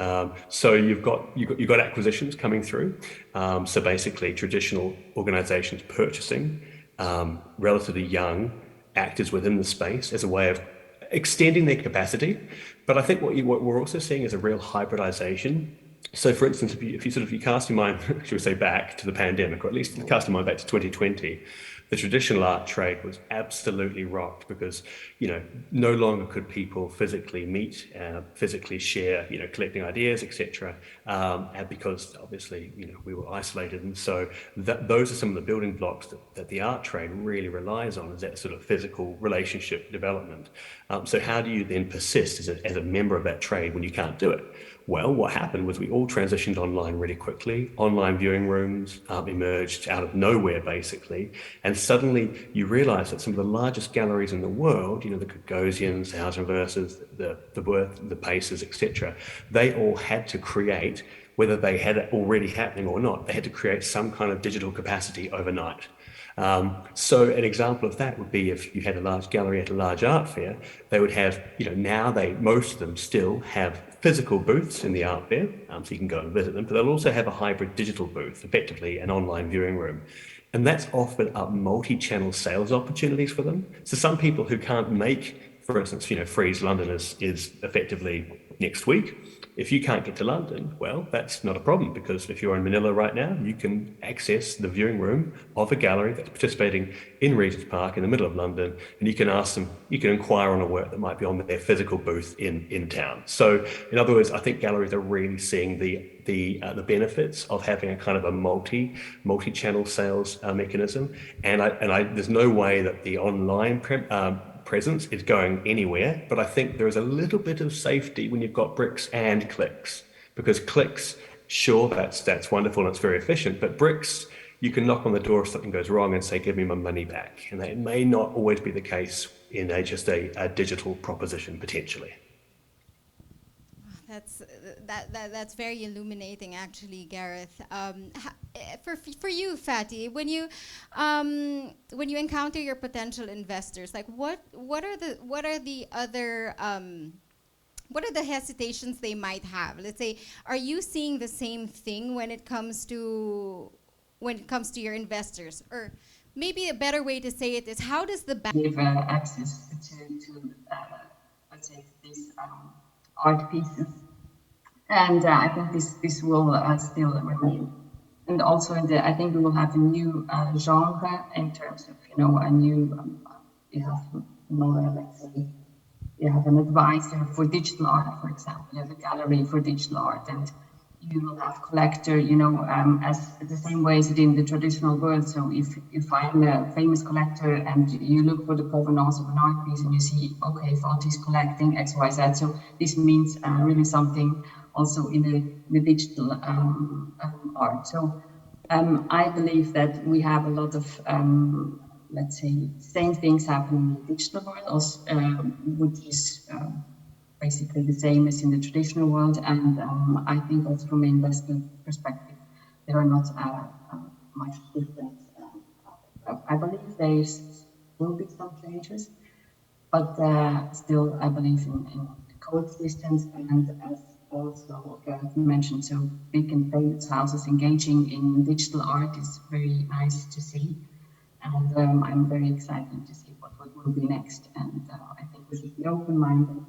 So you've got acquisitions coming through. So basically, traditional organizations purchasing relatively young actors within the space as a way of extending their capacity. But I think what we're also seeing is a real hybridization. So, for instance, if you cast your mind, should we say, back to the pandemic, or at least cast your mind back to 2020. The traditional art trade was absolutely rocked because, no longer could people physically meet, physically share, collecting ideas, etc. Because obviously, we were isolated. And so those are some of the building blocks that the art trade really relies on, is that sort of physical relationship development. So how do you then persist as a member of that trade when you can't do it? Well, what happened was we all transitioned online really quickly. Online viewing rooms emerged out of nowhere, basically. And suddenly you realize that some of the largest galleries in the world, the Gagosians, the House Inverses, the Worth, the Paces, etc., they all had to create, whether they had it already happening or not, they had to create some kind of digital capacity overnight. So an example of that would be if you had a large gallery at a large art fair, they would have, now most of them still have physical booths in the art fair, so you can go and visit them, but they'll also have a hybrid digital booth, effectively an online viewing room. And that's offered up multi-channel sales opportunities for them. So some people who can't make, for instance, Freeze London is effectively next week. If you can't get to London, well, that's not a problem, because if you're in Manila right now, you can access the viewing room of a gallery that's participating in Regent's Park in the middle of London, and you can ask them, you can inquire on a work that might be on their physical booth in town. So in other words, I think galleries are really seeing the benefits of having a kind of a multi-channel sales mechanism, and there's no way that the online presence is going anywhere, but I think there is a little bit of safety when you've got bricks and clicks, because clicks, sure, that's wonderful and it's very efficient, but bricks, you can knock on the door if something goes wrong and say, give me my money back, and that may not always be the case in just a digital proposition, potentially. That's very illuminating, actually, Gareth. For you, Fatty, when you encounter your potential investors, like what are the hesitations they might have? Let's say, are you seeing the same thing when it comes to your investors, or maybe a better way to say it is, how does the bank give access to let's say these art pieces, and I think this will still remain. And also, I think we will have a new genre in terms of a new you have let's say you have an advisor for digital art, for example. You have a gallery for digital art, and you will have collector, as the same way as it in the traditional world. So if I'm a famous collector and you look for the provenance of an art piece and you see, okay, Fatih is collecting X, Y, Z. So this means really something also in the digital art. So I believe that we have a lot of, let's say, same things happen in the digital world, which is basically the same as in the traditional world. And I think also from an investment perspective, there are not much difference. I believe there will be some changes, but still I believe in coexistence, and as also Gareth mentioned, so big and famous houses engaging in digital art is very nice to see. And I'm very excited to see what will be next. And I think we should be open-minded,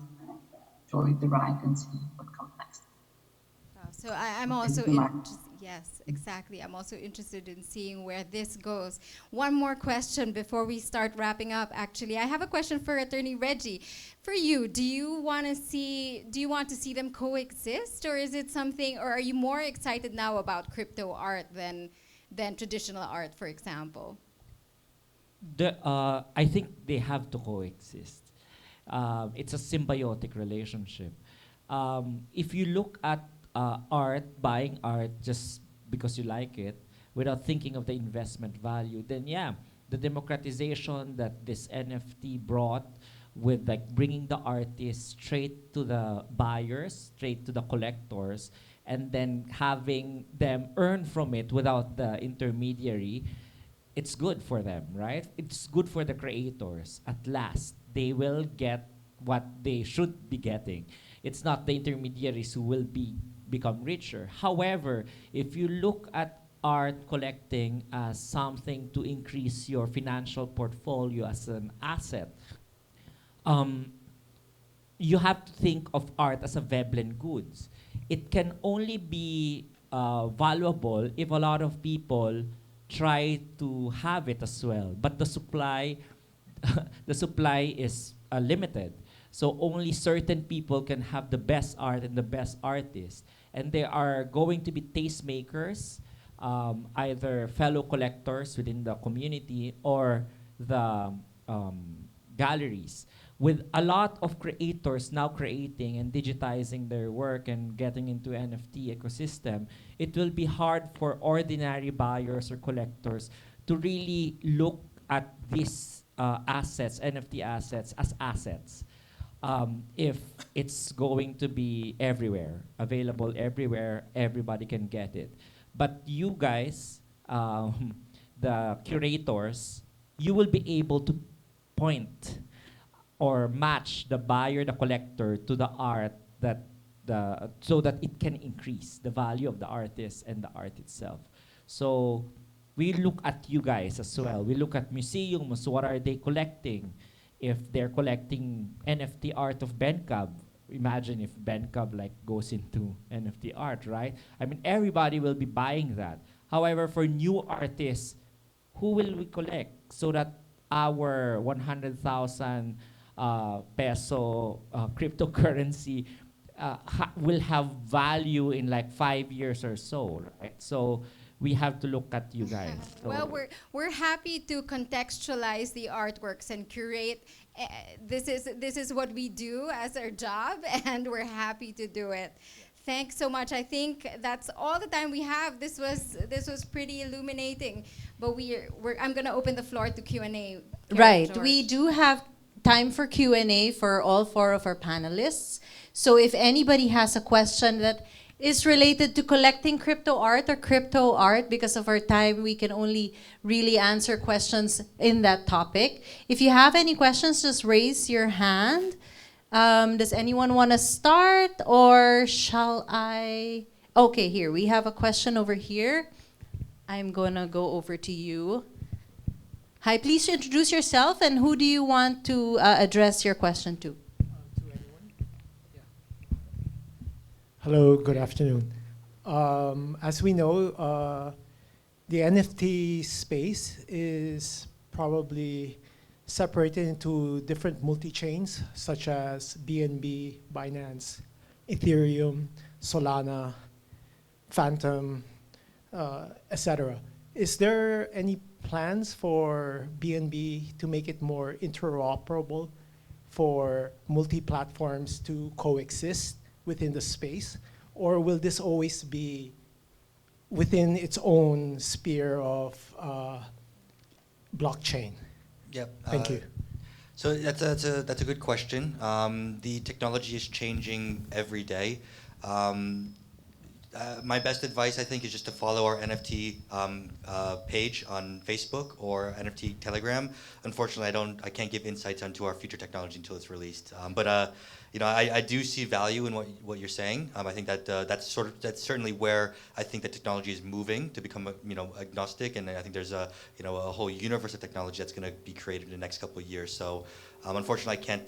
enjoy the ride and see what comes next. So I'm also interested. Yes, exactly. I'm also interested in seeing where this goes. One more question before we start wrapping up. Actually, I have a question for Attorney Regie. For you, do you want to see them coexist, or is it something, or are you more excited now about crypto art than traditional art, for example? I think they have to coexist. It's a symbiotic relationship. If you look at buying art just because you like it, without thinking of the investment value, then yeah, the democratization that this NFT brought, with like bringing the artist straight to the buyers, straight to the collectors, and then having them earn from it without the intermediary, it's good for them, right? It's good for the creators. At last, they will get what they should be getting. It's not the intermediaries who will become richer. However, if you look at art collecting as something to increase your financial portfolio as an asset, you have to think of art as a Veblen goods. It can only be valuable if a lot of people try to have it as well. But the supply, the supply is limited. So only certain people can have the best art and the best artists. And there are going to be tastemakers, either fellow collectors within the community or the galleries, with a lot of creators now creating and digitizing their work and getting into NFT ecosystem. It will be hard for ordinary buyers or collectors to really look at these assets, NFT assets, as assets. If it's going to be everywhere, available everywhere, everybody can get it. But you guys, the curators, you will be able to point or match the buyer, the collector, to the art so that it can increase the value of the artist and the art itself. So we look at you guys as well. We look at museums. What are they collecting? If they're collecting NFT art of Bencab, imagine if Bencab goes into NFT art, right? I mean, everybody will be buying that. However, for new artists, who will we collect so that our 100,000 peso cryptocurrency will have value in 5 years or so, right? So we have to look at you guys. So well, we're happy to contextualize the artworks and curate. This is what we do as our job, and we're happy to do it. Thanks so much. I think that's all the time we have. This was pretty illuminating, but I'm gonna open the floor to Q&A. Right. George. We do have time for Q&A for all 4 of our panelists. So if anybody has a question that is related to collecting crypto art or crypto art, because of our time, we can only really answer questions in that topic. If you have any questions, just raise your hand. Does anyone want to start, or shall I? Okay, here, we have a question over here. I'm gonna go over to you. Hi, please introduce yourself, and who do you want to address your question to? Hello, good afternoon. As we know, the NFT space is probably separated into different multi-chains, such as BNB, Binance, Ethereum, Solana, Phantom, etc. Is there any plans for BNB to make it more interoperable for multi-platforms to coexist within the space? Or will this always be within its own sphere of blockchain? Yep. Thank you. So that's a good question. The technology is changing every day. My best advice, I think, is just to follow our NFT page on Facebook or NFT Telegram. Unfortunately, I can't give insights onto our future technology until it's released. But I do see value in what you're saying. I think that that's certainly where I think the technology is moving to become agnostic, and I think there's a whole universe of technology that's going to be created in the next couple of years. So unfortunately, I can't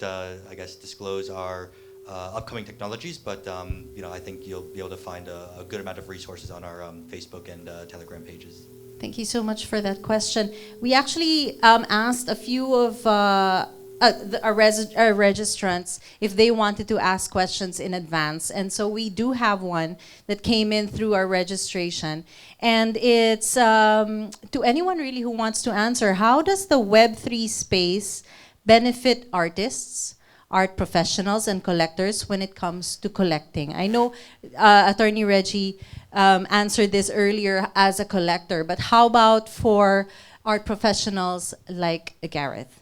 disclose our upcoming technologies, but I think you'll be able to find a good amount of resources on our Facebook and Telegram pages. Thank you so much for that question. We actually asked a few of our registrants if they wanted to ask questions in advance, and so we do have one that came in through our registration, and it's to anyone really who wants to answer: how does the Web3 space benefit artists, art professionals, and collectors when it comes to collecting? I know Attorney Regie answered this earlier as a collector, but how about for art professionals like Gareth?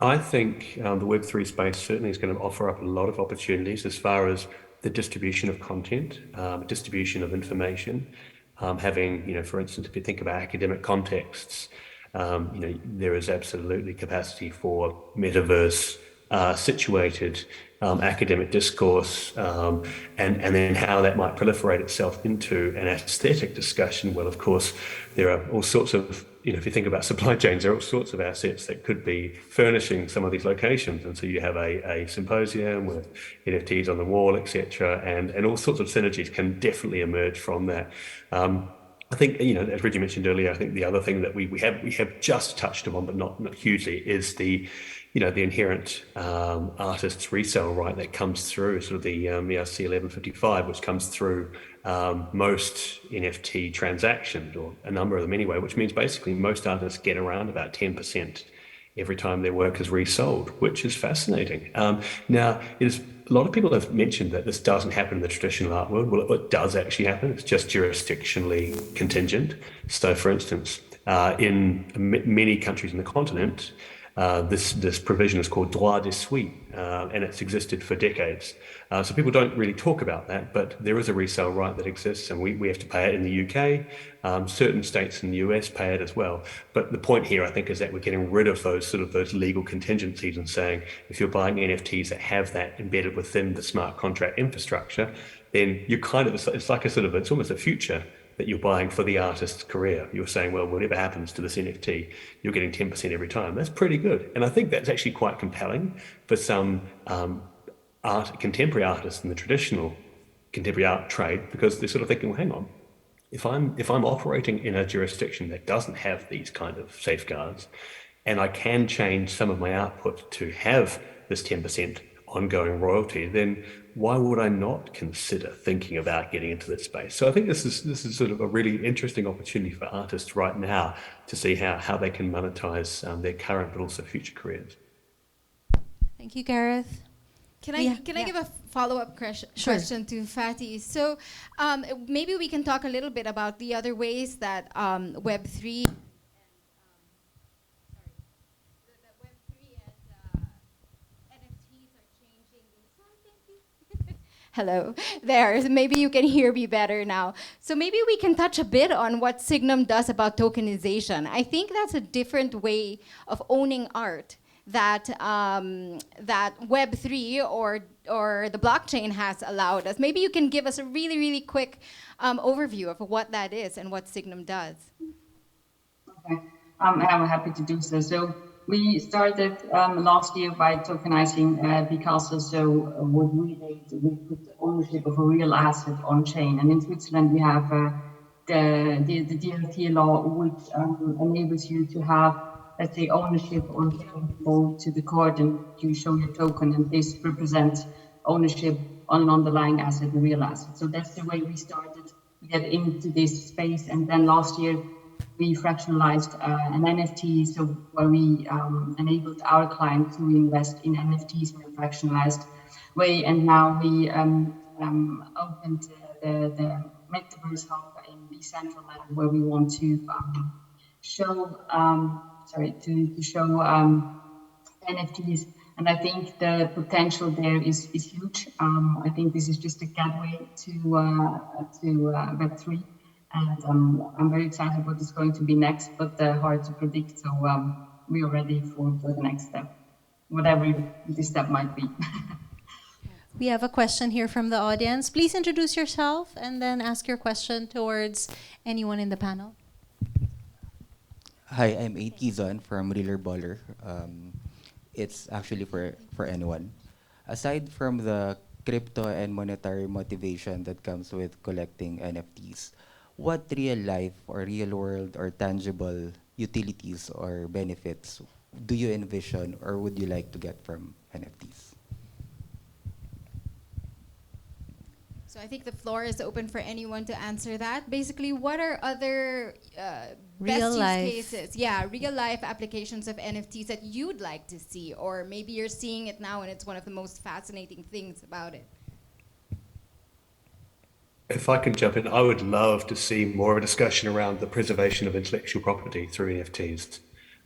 I think the Web3 space certainly is going to offer up a lot of opportunities as far as the distribution of content, distribution of information, having, for instance, if you think about academic contexts, there is absolutely capacity for metaverse situated academic discourse, and then how that might proliferate itself into an aesthetic discussion. Well, of course, there are all sorts of, if you think about supply chains, there are all sorts of assets that could be furnishing some of these locations. And so you have a symposium with NFTs on the wall, etc., and all sorts of synergies can definitely emerge from that. I think, as Regie mentioned earlier, I think the other thing that we have just touched upon, but not hugely, is the inherent artist's resale right that comes through sort of the ERC 1155, which comes through most NFT transactions, or a number of them anyway, which means basically most artists get around about 10% every time their work is resold, which is fascinating. Now, a lot of people have mentioned that this doesn't happen in the traditional art world. Well, it does actually happen. It's just jurisdictionally contingent. So, for instance, in many countries in the continent, this provision is called droit de suite, and it's existed for decades. So people don't really talk about that, but there is a resale right that exists, and we have to pay it in the UK. Certain states in the US pay it as well. But the point here, I think, is that we're getting rid of those legal contingencies and saying, if you're buying NFTs that have that embedded within the smart contract infrastructure, then you're it's almost a future that you're buying for the artist's career. You're saying, well, whatever happens to this NFT, you're getting 10% every time. That's pretty good. And I think that's actually quite compelling for some contemporary artists in the traditional contemporary art trade, because they're sort of thinking, well, hang on, if I'm operating in a jurisdiction that doesn't have these kind of safeguards, and I can change some of my output to have this 10% ongoing royalty, then why would I not consider thinking about getting into this space? So I think this is sort of a really interesting opportunity for artists right now to see how they can monetize their current but also future careers. Thank you, Gareth. Can I give a follow-up question to Fatty? So maybe we can talk a little bit about the other ways that Web3 Hello there. Maybe you can hear me better now. So maybe we can touch a bit on what Sygnum does about tokenization. I think that's a different way of owning art that that Web3 or the blockchain has allowed us. Maybe you can give us a really, really quick overview of what that is and what Sygnum does. Okay, I'm happy to do so. So we started last year by tokenizing Picasso. So what we did, we put ownership of a real asset on chain. And in Switzerland, we have the DLT law, which enables you to have, let's say, ownership on chain, go to the court and you show your token, and this represents ownership on an underlying asset, a real asset. So that's the way we started to get into this space. And then last year, we fractionalized an NFT, so where we enabled our client to invest in NFTs in a fractionalized way. And now we opened the Metaverse Hub in Decentraland, where we want to show, to show NFTs. And I think the potential there is huge. I think this is just a gateway to Web3. And I'm very excited what is going to be next, but hard to predict. So we are ready for the next step, whatever this step might be. We have a question here from the audience. Please introduce yourself and then ask your question towards anyone in the panel. Hi, I'm Atty from Realer Baller. It's actually for anyone. Aside from the crypto and monetary motivation that comes with collecting NFTs, what real life or real world or tangible utilities or benefits do you envision or would you like to get from NFTs? So I think the floor is open for anyone to answer that. Basically, what are other Real best life. use cases? Yeah, real life applications of NFTs that you'd like to see, or maybe you're seeing it now and it's one of the most fascinating things about it. If I can jump in, I would love to see more of a discussion around the preservation of intellectual property through NFTs.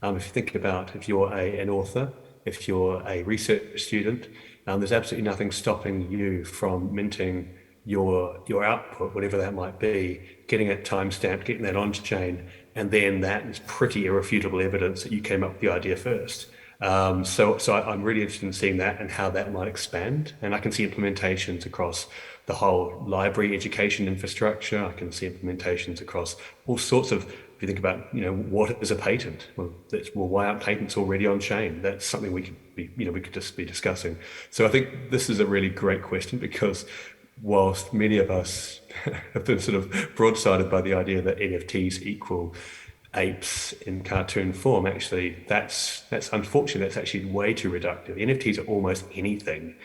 If you think about if you're an author, if you're a research student, there's absolutely nothing stopping you from minting your output, whatever that might be, getting it timestamped, getting that on chain, and then that is pretty irrefutable evidence that you came up with the idea first. So I'm really interested in seeing that and how that might expand. And I can see implementations across the whole library education infrastructure. I can see implementations across all sorts of, if you think about, what is a patent? Well, why aren't patents already on chain? That's something we could just be discussing. So I think this is a really great question, because whilst many of us have been sort of broadsided by the idea that NFTs equal apes in cartoon form, actually, that's unfortunate. That's actually way too reductive. NFTs are almost anything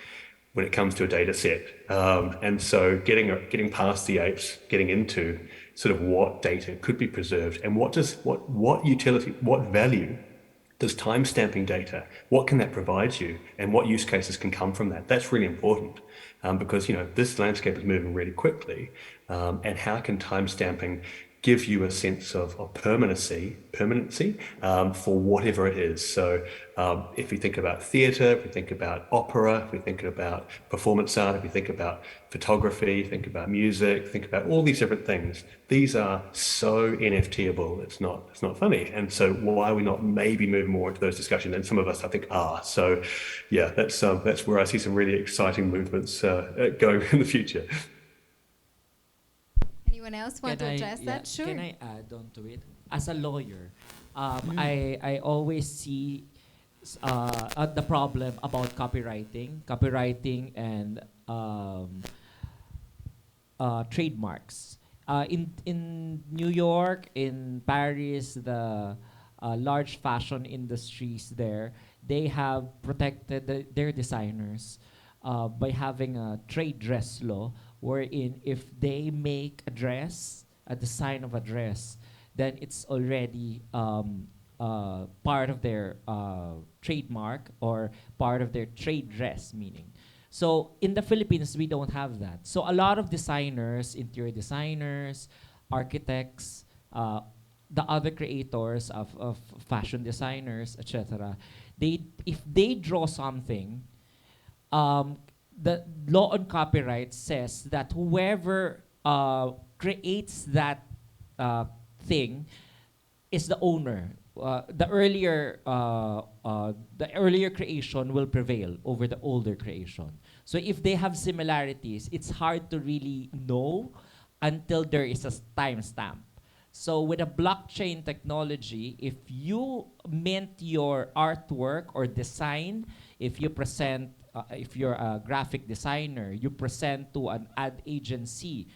when it comes to a data set. And so getting past the apes, getting into sort of what data could be preserved and what utility, what value does timestamping data, what can that provide you, and what use cases can come from that? That's really important, because this landscape is moving really quickly, and how can timestamping give you a sense of permanency for whatever it is. So if we think about theatre, if we think about opera, if we think about performance art, if we think about photography, think about music, think about all these different things, these are so NFTable, it's not funny. And so why are we not maybe moving more into those discussions? And some of us, I think, are. So yeah, that's where I see some really exciting movements going in the future. Anyone else want to address that? Sure. Can I add on to it? As a lawyer, I always see the problem about copywriting and trademarks. In New York, in Paris, the large fashion industries there, they have protected their designers by having a trade dress law, wherein if they make a design of a dress, then it's already part of their trademark or part of their trade dress meaning. So in the Philippines, we don't have that. So a lot of designers, interior designers, architects, the other creators of fashion designers, etc., if they draw something, the law on copyright says that whoever creates that thing is the owner. The earlier creation will prevail over the older creation. So if they have similarities, it's hard to really know until there is a timestamp. So with a blockchain technology, if you mint your artwork or design, if you present, if you're a graphic designer, you present to an ad agency,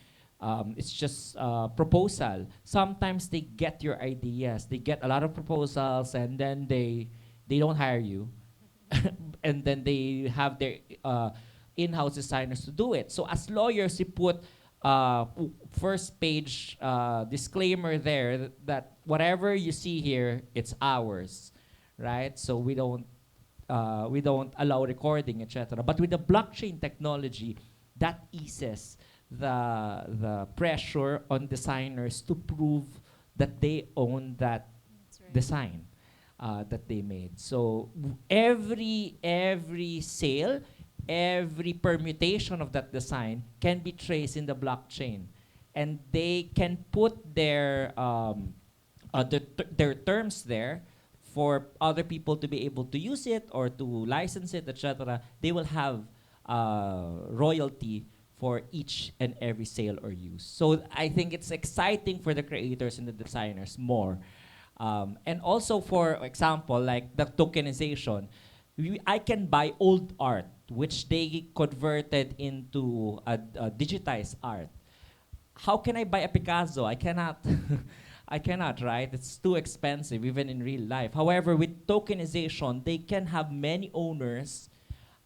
it's just a proposal. Sometimes they get your ideas. They get a lot of proposals, and then they don't hire you. And then they have their in-house designers to do it. So as lawyers, we put first page disclaimer there that whatever you see here, it's ours, right? So we don't allow recording, etc. But with the blockchain technology, that eases the pressure on designers to prove that they own that design that they made. So every sale, every permutation of that design can be traced in the blockchain, and they can put their terms there for other people to be able to use it or to license it, etc. They will have royalty for each and every sale or use. So I think it's exciting for the creators and the designers more. And also, for example, like the tokenization, I can buy old art, which they converted into a digitized art. How can I buy a Picasso? I cannot. I cannot, right? It's too expensive, even in real life. However, with tokenization, they can have many owners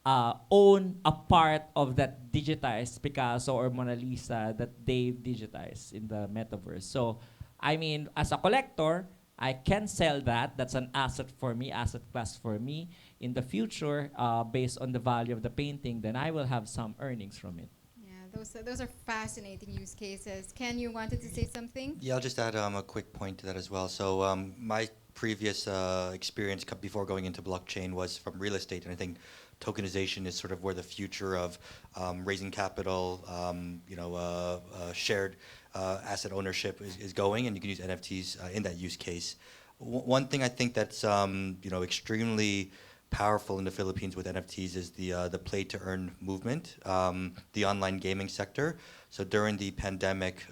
own a part of that digitized Picasso or Mona Lisa that they digitized in the metaverse. So, I mean, as a collector, I can sell that. That's an asset for me, asset class for me. In the future, based on the value of the painting, then I will have some earnings from it. Yeah, those are fascinating use cases. Ken, you wanted to say something? Yeah, I'll just add a quick point to that as well. So my previous experience before going into blockchain was from real estate, and I think tokenization is sort of where the future of raising capital, shared asset ownership is going, and you can use NFTs in that use case. One thing I think that's extremely powerful in the Philippines with NFTs is the play to earn movement, the online gaming sector. So during the pandemic,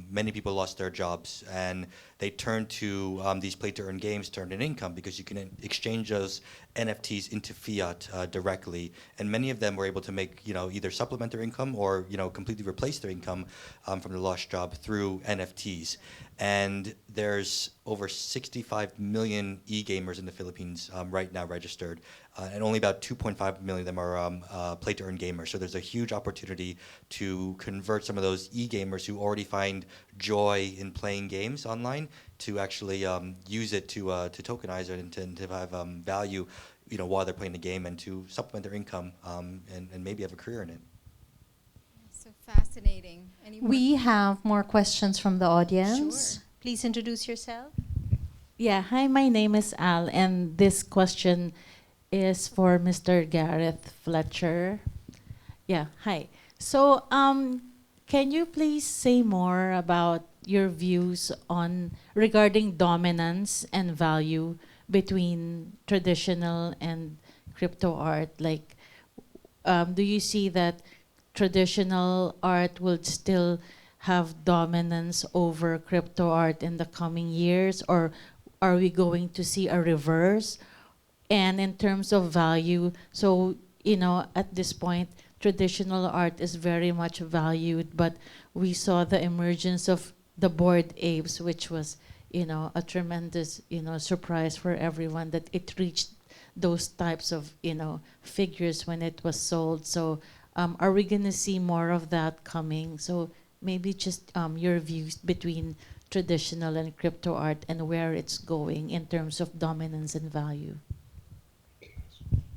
many people lost their jobs, and they turned to these play to earn games to earn an income, because you can exchange those NFTs into fiat directly, and many of them were able to make either supplement their income or completely replace their income from their lost job through NFTs. And there's over 65 million e-gamers in the Philippines right now registered, and only about 2.5 million of them are play-to-earn gamers. So there's a huge opportunity to convert some of those e-gamers who already find joy in playing games online to actually use it to tokenize it and to have value, while they're playing the game, and to supplement their income and maybe have a career in it. So fascinating. We have more questions from the audience. Sure. Please introduce yourself. Yeah, hi, my name is Al, and this question is for Mr. Gareth Fletcher. Yeah, hi. So, can you please say more about your views on regarding dominance and value between traditional and crypto art? Like, do you see that traditional art will still have dominance over crypto art in the coming years, or are we going to see a reverse? And in terms of value, so at this point, traditional art is very much valued, but we saw the emergence of the Bored Apes, which was a tremendous surprise for everyone, that it reached those types of figures when it was sold. So are we going to see more of that coming? So maybe just your views between traditional and crypto art and where it's going in terms of dominance and value.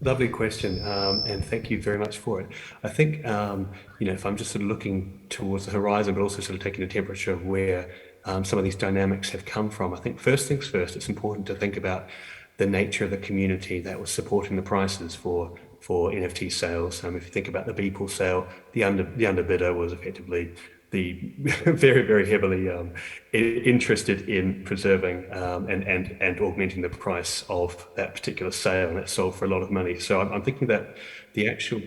Lovely question, and thank you very much for it. I think, if I'm just sort of looking towards the horizon, but also sort of taking the temperature of where some of these dynamics have come from, I think first things first, it's important to think about the nature of the community that was supporting the prices for NFT sales. If you think about the Beeple sale, the underbidder was effectively the very, very heavily interested in preserving and augmenting the price of that particular sale, and it sold for a lot of money. So I'm thinking that the actual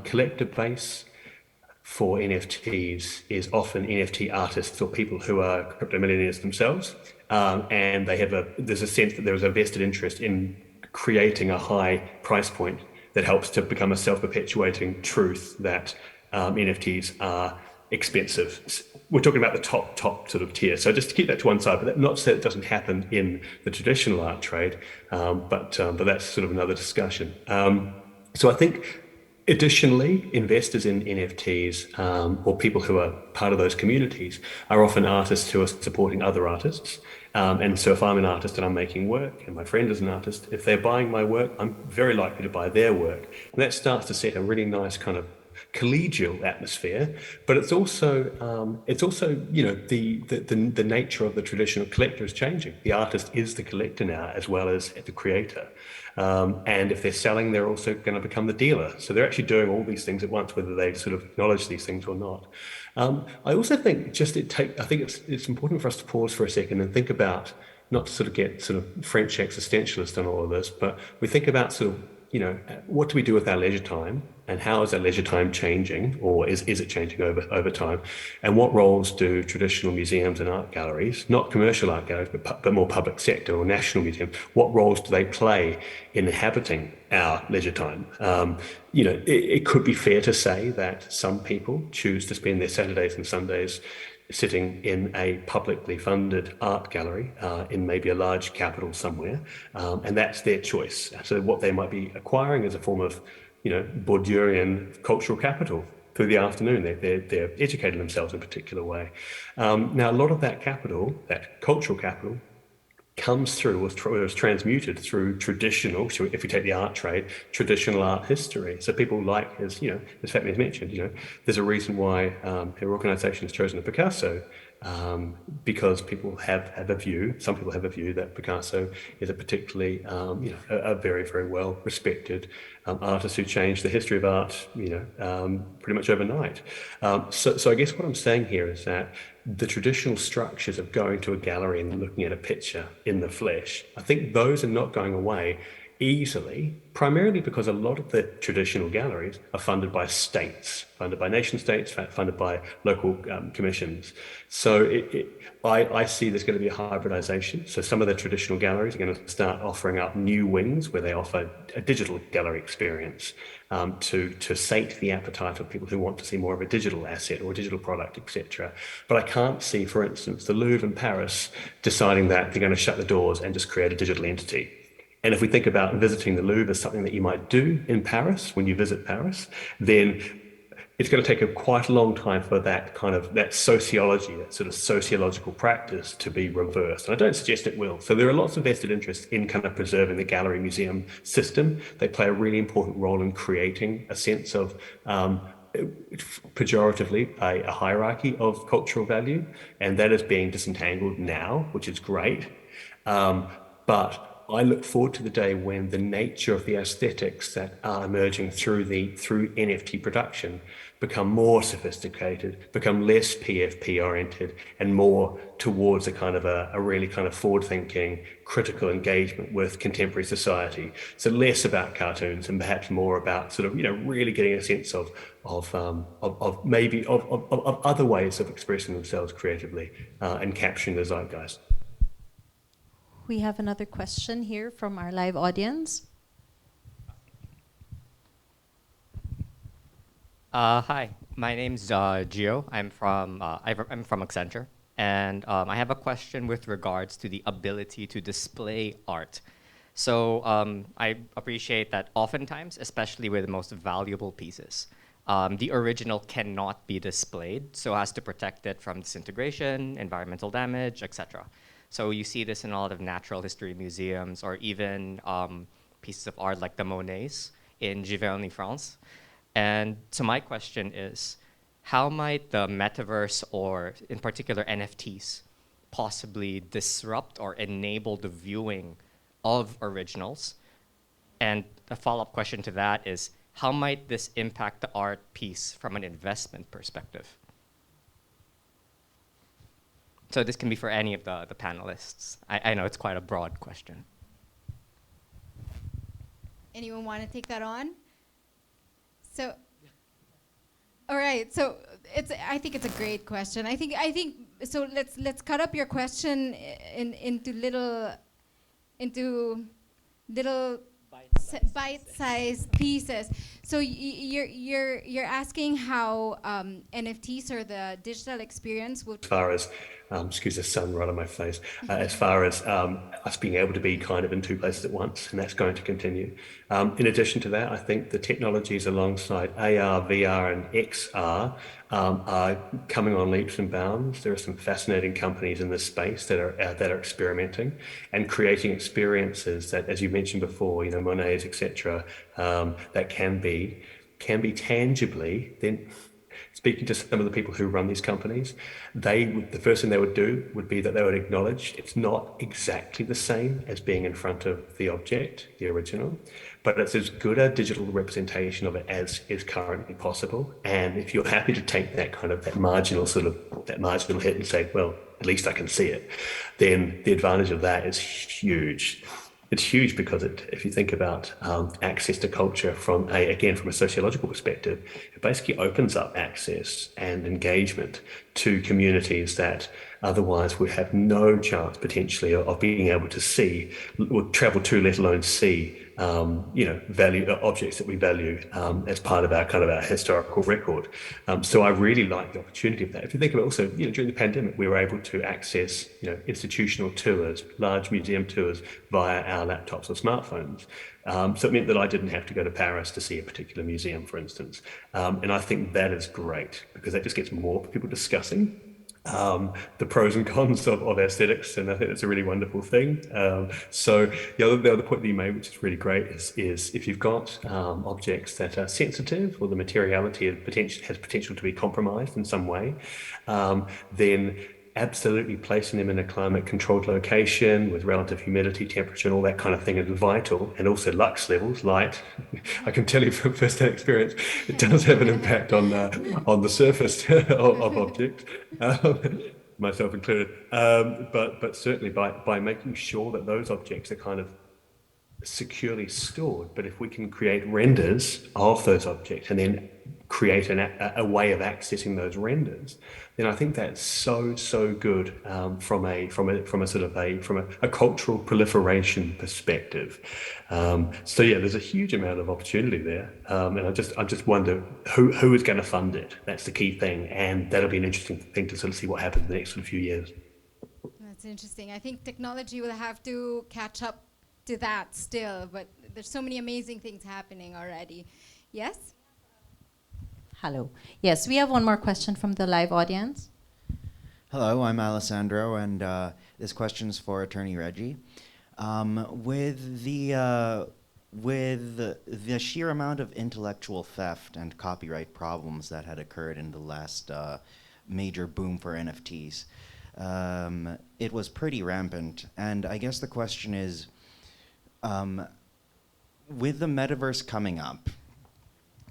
collector base for NFTs is often NFT artists or people who are crypto millionaires themselves, and there's a sense that there is a vested interest in creating a high price point that helps to become a self-perpetuating truth that NFTs are expensive. We're talking about the top sort of tier. So just to keep that to one side, but not to say it doesn't happen in the traditional art trade, but that's sort of another discussion. So I think Additionally, investors in NFTs or people who are part of those communities are often artists who are supporting other artists. And so if I'm an artist and I'm making work and my friend is an artist, if they're buying my work, I'm very likely to buy their work. And that starts to set a really nice kind of collegial atmosphere, but it's also the nature of the traditional collector is changing. The artist is the collector now as well as the creator, and if they're selling, they're also going to become the dealer. So they're actually doing all these things at once, whether they sort of acknowledge these things or not. I also think I think it's important for us to pause for a second and think about, not to sort of get sort of French existentialist on all of this, but we think about sort of, what do we do with our leisure time, and how is our leisure time changing, or is it changing over time? And what roles do traditional museums and art galleries, not commercial art galleries, but more public sector or national museums, what roles do they play in inhabiting our leisure time? It could be fair to say that some people choose to spend their Saturdays and Sundays sitting in a publicly funded art gallery in maybe a large capital somewhere, and that's their choice. So what they might be acquiring is a form of, Bordurian cultural capital through the afternoon. They're educating themselves in a particular way. Now, a lot of that capital, that cultural capital, comes through, or is transmuted through traditional, so if we take the art trade, traditional art history. So people like, as Fatmire mentioned, there's a reason why her organisation has chosen a Picasso, because people have a view, some people have a view that Picasso is a particularly, a very, very well respected artist who changed the history of art, pretty much overnight. So I guess what I'm saying here is that the traditional structures of going to a gallery and looking at a picture in the flesh, I think those are not going away easily, primarily because a lot of the traditional galleries are funded by states, funded by nation states, funded by local commissions. So I see there's going to be a hybridization. So some of the traditional galleries are going to start offering up new wings where they offer a digital gallery experience to sate the appetite of people who want to see more of a digital asset or a digital product, etc. But I can't see, for instance, the Louvre in Paris deciding that they're going to shut the doors and just create a digital entity. And if we think about visiting the Louvre as something that you might do in Paris when you visit Paris, then it's going to take quite a long time for that sociology, that sort of sociological practice to be reversed. And I don't suggest it will. So there are lots of vested interests in kind of preserving the gallery museum system. They play a really important role in creating a sense of, pejoratively, a hierarchy of cultural value. And that is being disentangled now, which is great. But I look forward to the day when the nature of the aesthetics that are emerging through NFT production become more sophisticated, become less PFP oriented, and more towards a really kind of forward-thinking, critical engagement with contemporary society. So less about cartoons and perhaps more about sort of, really getting a sense of other ways of expressing themselves creatively and capturing the zeitgeist. We have another question here from our live audience. Hi, my name's Gio. I'm from Accenture, and I have a question with regards to the ability to display art. So I appreciate that oftentimes, especially with the most valuable pieces, the original cannot be displayed, so as to protect it from disintegration, environmental damage, etc. So you see this in a lot of natural history museums, or even pieces of art like the Monets in Giverny, France. And so my question is, how might the metaverse, or in particular NFTs, possibly disrupt or enable the viewing of originals? And a follow-up question to that is, how might this impact the art piece from an investment perspective? So this can be for any of the panelists. I know it's quite a broad question. Anyone want to take that on? So, all right. So I think it's a great question. I think so. Let's cut up your question into little bite-sized pieces. So you're asking how NFTs or the digital experience would. As far as, excuse the sun right on my face, as far as us being able to be kind of in two places at once, and that's going to continue. In addition to that, I think the technologies alongside AR, VR, and XR are coming on leaps and bounds. There are some fascinating companies in this space that are experimenting and creating experiences that, as you mentioned before, Monets, etc., that can be tangibly then. Speaking to some of the people who run these companies, the first thing they would do would be that they would acknowledge it's not exactly the same as being in front of the object, the original, but it's as good a digital representation of it as is currently possible. And if you're happy to take that marginal hit and say, well, at least I can see it, then the advantage of that is huge. It's huge because if you think about access to culture from a sociological perspective, it basically opens up access and engagement to communities that otherwise would have no chance potentially of being able to see or travel to, let alone see, value objects that we value as part of our historical record. So I really like the opportunity of that. If you think about also, during the pandemic, we were able to access, institutional tours, large museum tours via our laptops or smartphones. So it meant that I didn't have to go to Paris to see a particular museum, for instance. And I think that is great because that just gets more people discussing the pros and cons of aesthetics, and I think that's a really wonderful thing. So the other point that you made, which is really great, is if you've got objects that are sensitive or the materiality has potential to be compromised in some way, then absolutely placing them in a climate controlled location with relative humidity, temperature, and all that kind of thing is vital. And also lux levels, light. I can tell you from first-hand experience, it does have an impact on the surface of objects, myself included. But certainly by making sure that those objects are kind of securely stored. But if we can create renders of those objects and then create a way of accessing those renders, then I think that's so good from a cultural proliferation perspective. So yeah, there's a huge amount of opportunity there, and I just wonder who is going to fund it. That's the key thing, and that'll be an interesting thing to sort of see what happens in the next few years. That's interesting. I think technology will have to catch up to that still, but there's so many amazing things happening already. Yes? Hello. Yes, we have one more question from the live audience. Hello, I'm Alessandro, and this question is for Attorney Regie. With the sheer amount of intellectual theft and copyright problems that had occurred in the last major boom for NFTs, it was pretty rampant. And I guess the question is, with the metaverse coming up,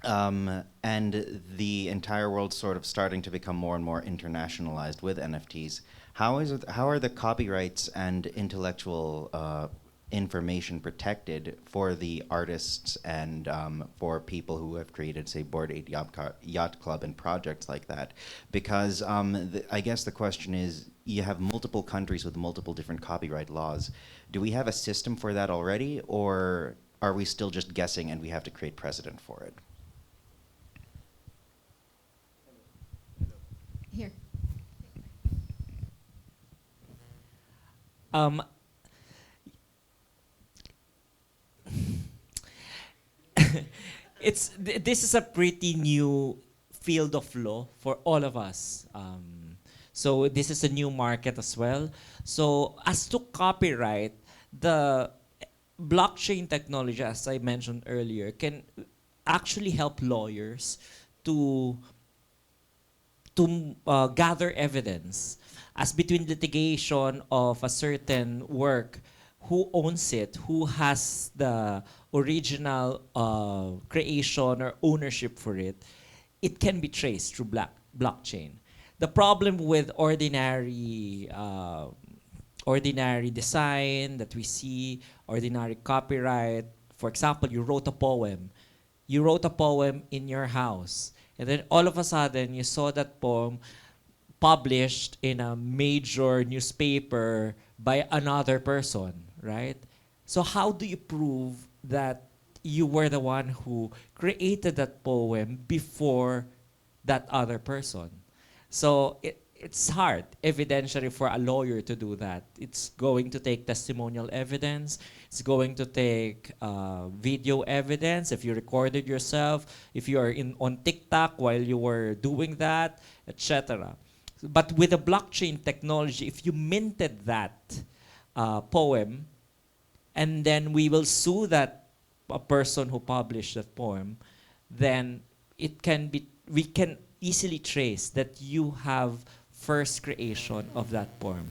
and the entire world sort of starting to become more and more internationalized with NFTs, how are the copyrights and intellectual information protected for the artists and for people who have created, say, Bored Ape Yacht Club and projects like that? Because I guess the question is, you have multiple countries with multiple different copyright laws. Do we have a system for that already, or are we still just guessing and we have to create precedent for it? Here. This is a pretty new field of law for all of us. So this is a new market as well. So as to copyright, the blockchain technology, as I mentioned earlier, can actually help lawyers to gather evidence as between litigation of a certain work, who owns it, who has the original creation or ownership for it. It can be traced through blockchain. The problem with ordinary design that we see, ordinary copyright, for example, you wrote a poem in your house, and then all of a sudden you saw that poem published in a major newspaper by another person, right? So how do you prove that you were the one who created that poem before that other person. So it's hard, evidentially, for a lawyer to do that. It's going to take testimonial evidence. It's going to take video evidence. If you recorded yourself, if you are on TikTok while you were doing that, etc. But with the blockchain technology, if you minted that poem, and then we will sue that a person who published that poem, then we can easily trace that you have first creation of that poem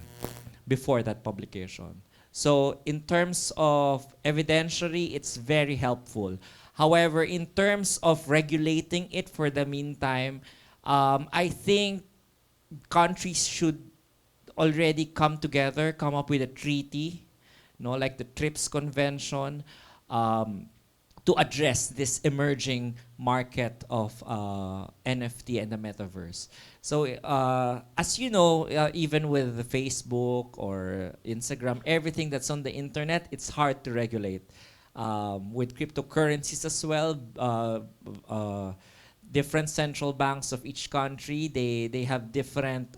before that publication. So in terms of evidentiary, it's very helpful. However, in terms of regulating it for the meantime, I think countries should already come together, come up with a treaty, like the TRIPS Convention, to address this emerging market of NFT and the metaverse. So as you know, even with the Facebook or Instagram, everything that's on the internet, it's hard to regulate. With cryptocurrencies as well, different central banks of each country, they have different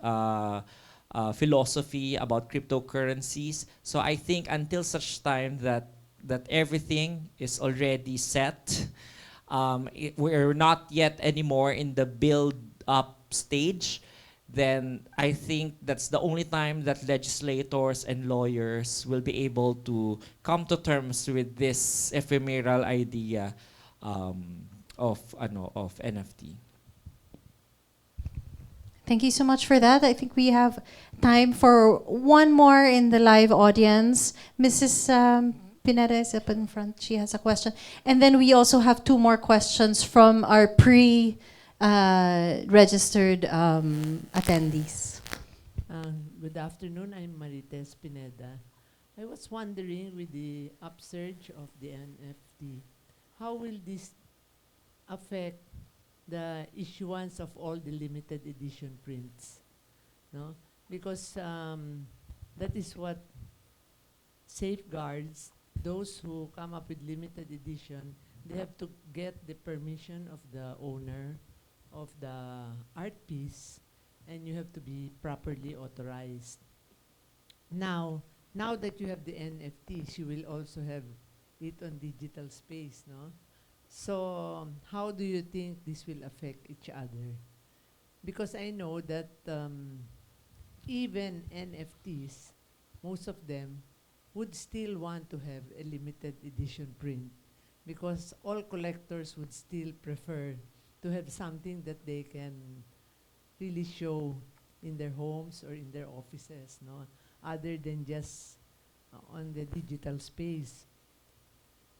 philosophy about cryptocurrencies. So I think until such time that everything is already set, we're not yet anymore in the build-up stage, then I think that's the only time that legislators and lawyers will be able to come to terms with this ephemeral idea of NFT. Thank you so much for that. I think we have time for one more in the live audience. Mrs. Pineda is up in front. She has a question. And then we also have two more questions from our pre-registered attendees. Good afternoon. I'm Marites Pineda. I was wondering, with the upsurge of the NFT, how will this affect the issuance of all the limited edition prints? No? Because that is what safeguards those who come up with limited edition. They have to get the permission of the owner of the art piece, and you have to be properly authorized. Now that you have the NFTs, you will also have it on digital space, no? So how do you think this will affect each other? Because I know that even NFTs, most of them would still want to have a limited edition print, because all collectors would still prefer to have something that they can really show in their homes or in their offices, no, other than just on the digital space.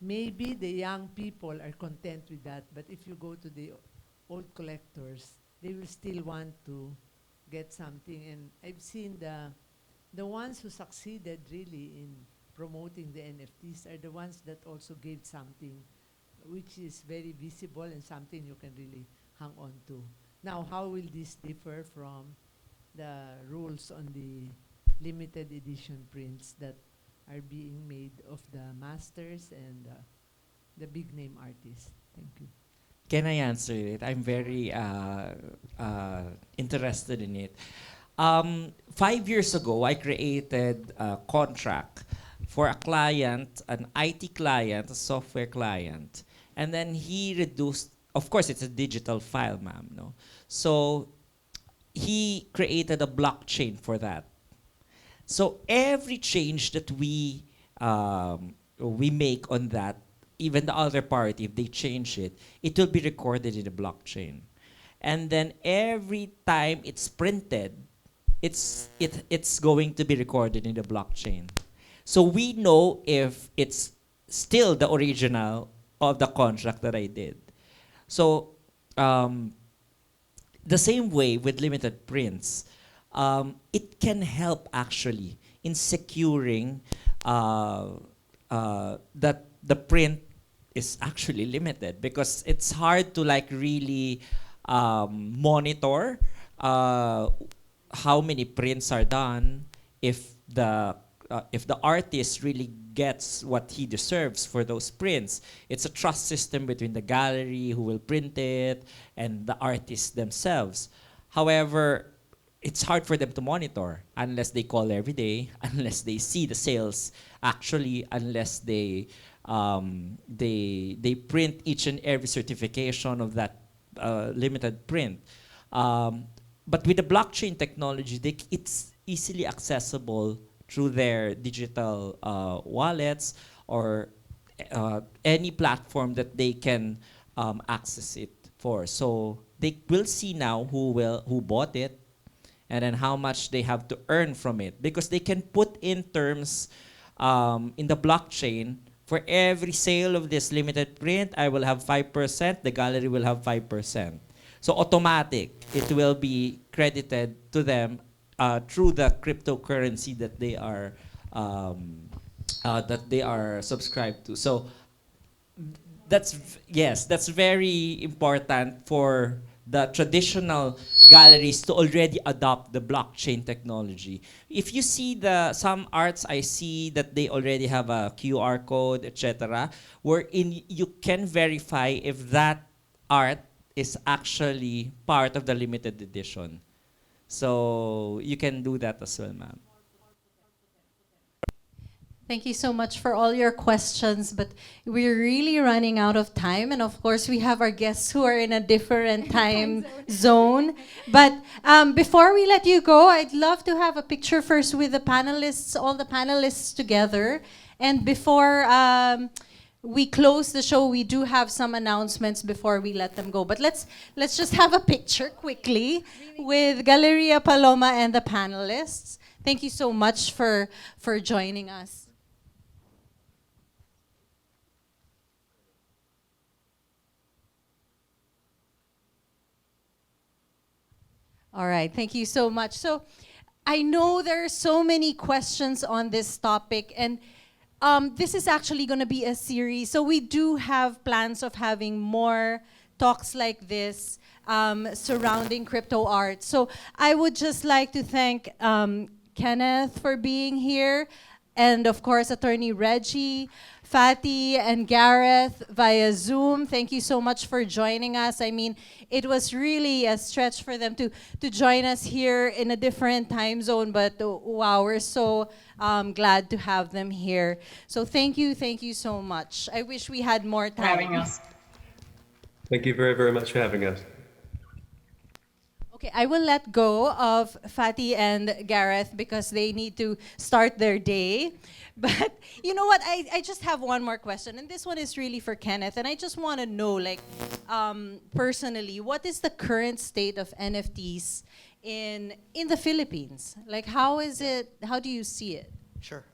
Maybe the young people are content with that, but if you go to the old collectors, they will still want to get something. And I've seen the ones who succeeded really in promoting the NFTs are the ones that also gave something which is very visible and something you can really hang on to. Now, how will this differ from the rules on the limited edition prints that are being made of the masters and the big name artists? Thank you. Can I answer it? I'm very interested in it. 5 years ago, I created a contract for a client, an IT client, a software client. And then he reduced, of course, it's a digital file, ma'am, no? So he created a blockchain for that. So every change that we make on that, even the other party, if they change it, it will be recorded in the blockchain. And then every time it's printed, it's going to be recorded in the blockchain. So we know if it's still the original of the contract that I did. So the same way with limited prints, it can help actually in securing that the print is actually limited, because it's hard to like really monitor how many prints are done if the artist really gets what he deserves for those prints. It's a trust system between the gallery who will print it and the artists themselves. However, it's hard for them to monitor unless they call every day, unless they see the sales actually, unless they print each and every certification of that limited print. But with the blockchain technology, it's easily accessible through their digital wallets or any platform that they can access it for. So they will see now who bought it, and then how much they have to earn from it, because they can put in terms in the blockchain. For every sale of this limited print, I will have 5%, the gallery will have 5%. So automatic, it will be credited to them through the cryptocurrency that they are subscribed to. So that's very important for the traditional galleries to already adopt the blockchain technology. If you see some arts, I see that they already have a QR code, etc., wherein you can verify if that art is actually part of the limited edition. So you can do that as well, ma'am. Thank you so much for all your questions, but we're really running out of time. And of course, we have our guests who are in a different time zone. But before we let you go, I'd love to have a picture first with the panelists, all the panelists together. And before we close the show, we do have some announcements before we let them go. But let's just have a picture quickly with Galeria Paloma and the panelists. Thank you so much for joining us. All right, thank you so much. So I know there are so many questions on this topic, and this is actually going to be a series. So we do have plans of having more talks like this surrounding crypto art. So I would just like to thank Kenneth for being here, and of course, Attorney Regie, Fatty, and Gareth via Zoom. Thank you so much for joining us. I mean, it was really a stretch for them to join us here in a different time zone, but wow, we're so glad to have them here. So thank you so much. I wish we had more time. Having us. Thank you very, very much for having us. Okay, I will let go of Fatty and Gareth because they need to start their day. But you know what? I just have one more question, and this one is really for Kenneth. And I just want to know, like, personally, what is the current state of NFTs in the Philippines? Like, how is it? How do you see it? Sure.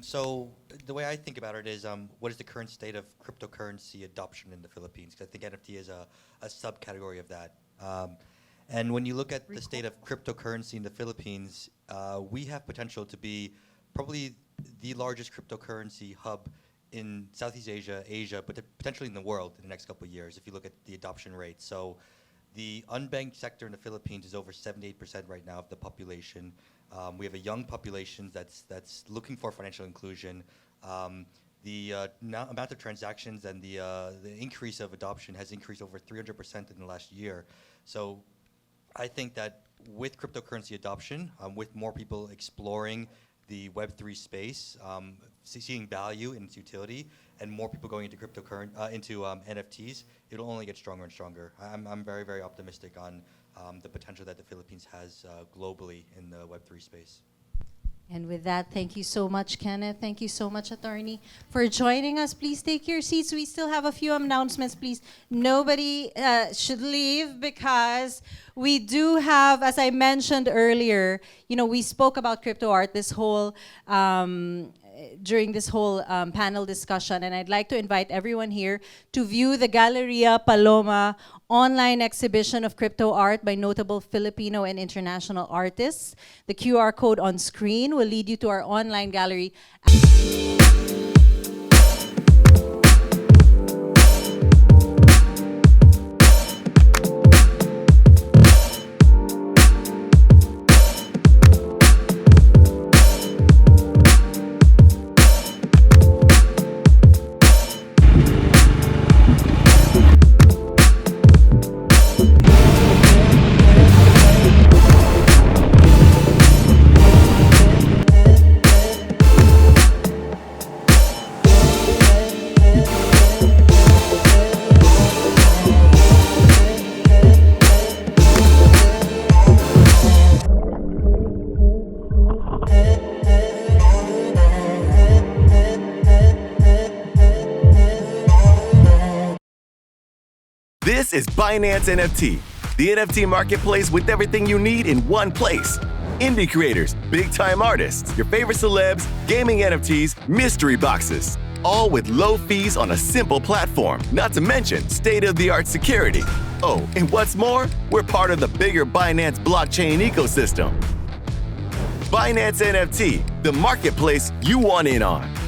So the way I think about it is, what is the current state of cryptocurrency adoption in the Philippines? Because I think NFT is a subcategory of that. And when you look at the state of cryptocurrency in the Philippines, we have potential to be probably the largest cryptocurrency hub in Southeast Asia, but potentially in the world in the next couple of years, if you look at the adoption rate. So the unbanked sector in the Philippines is over 78% right now of the population. We have a young population that's looking for financial inclusion. The amount of transactions and the increase of adoption has increased over 300% in the last year. So I think that with cryptocurrency adoption, with more people exploring the Web3 space, seeing value in its utility, and more people going into NFTs, it'll only get stronger and stronger. I'm very, very optimistic on the potential that the Philippines has globally in the Web3 space. And with that, thank you so much, Kenneth. Thank you so much, Attorney, for joining us. Please take your seats. We still have a few announcements. Please, nobody should leave, because we do have, as I mentioned earlier, we spoke about crypto art during this whole panel discussion, and I'd like to invite everyone here to view the Galeria Paloma online exhibition of crypto art by notable Filipino and international artists. The QR code on screen will lead you to our online gallery. This is Binance NFT, the NFT marketplace with everything you need in one place. Indie creators, big-time artists, your favorite celebs, gaming NFTs, mystery boxes. All with low fees on a simple platform, not to mention state-of-the-art security. Oh, and what's more, we're part of the bigger Binance blockchain ecosystem. Binance NFT, the marketplace you want in on.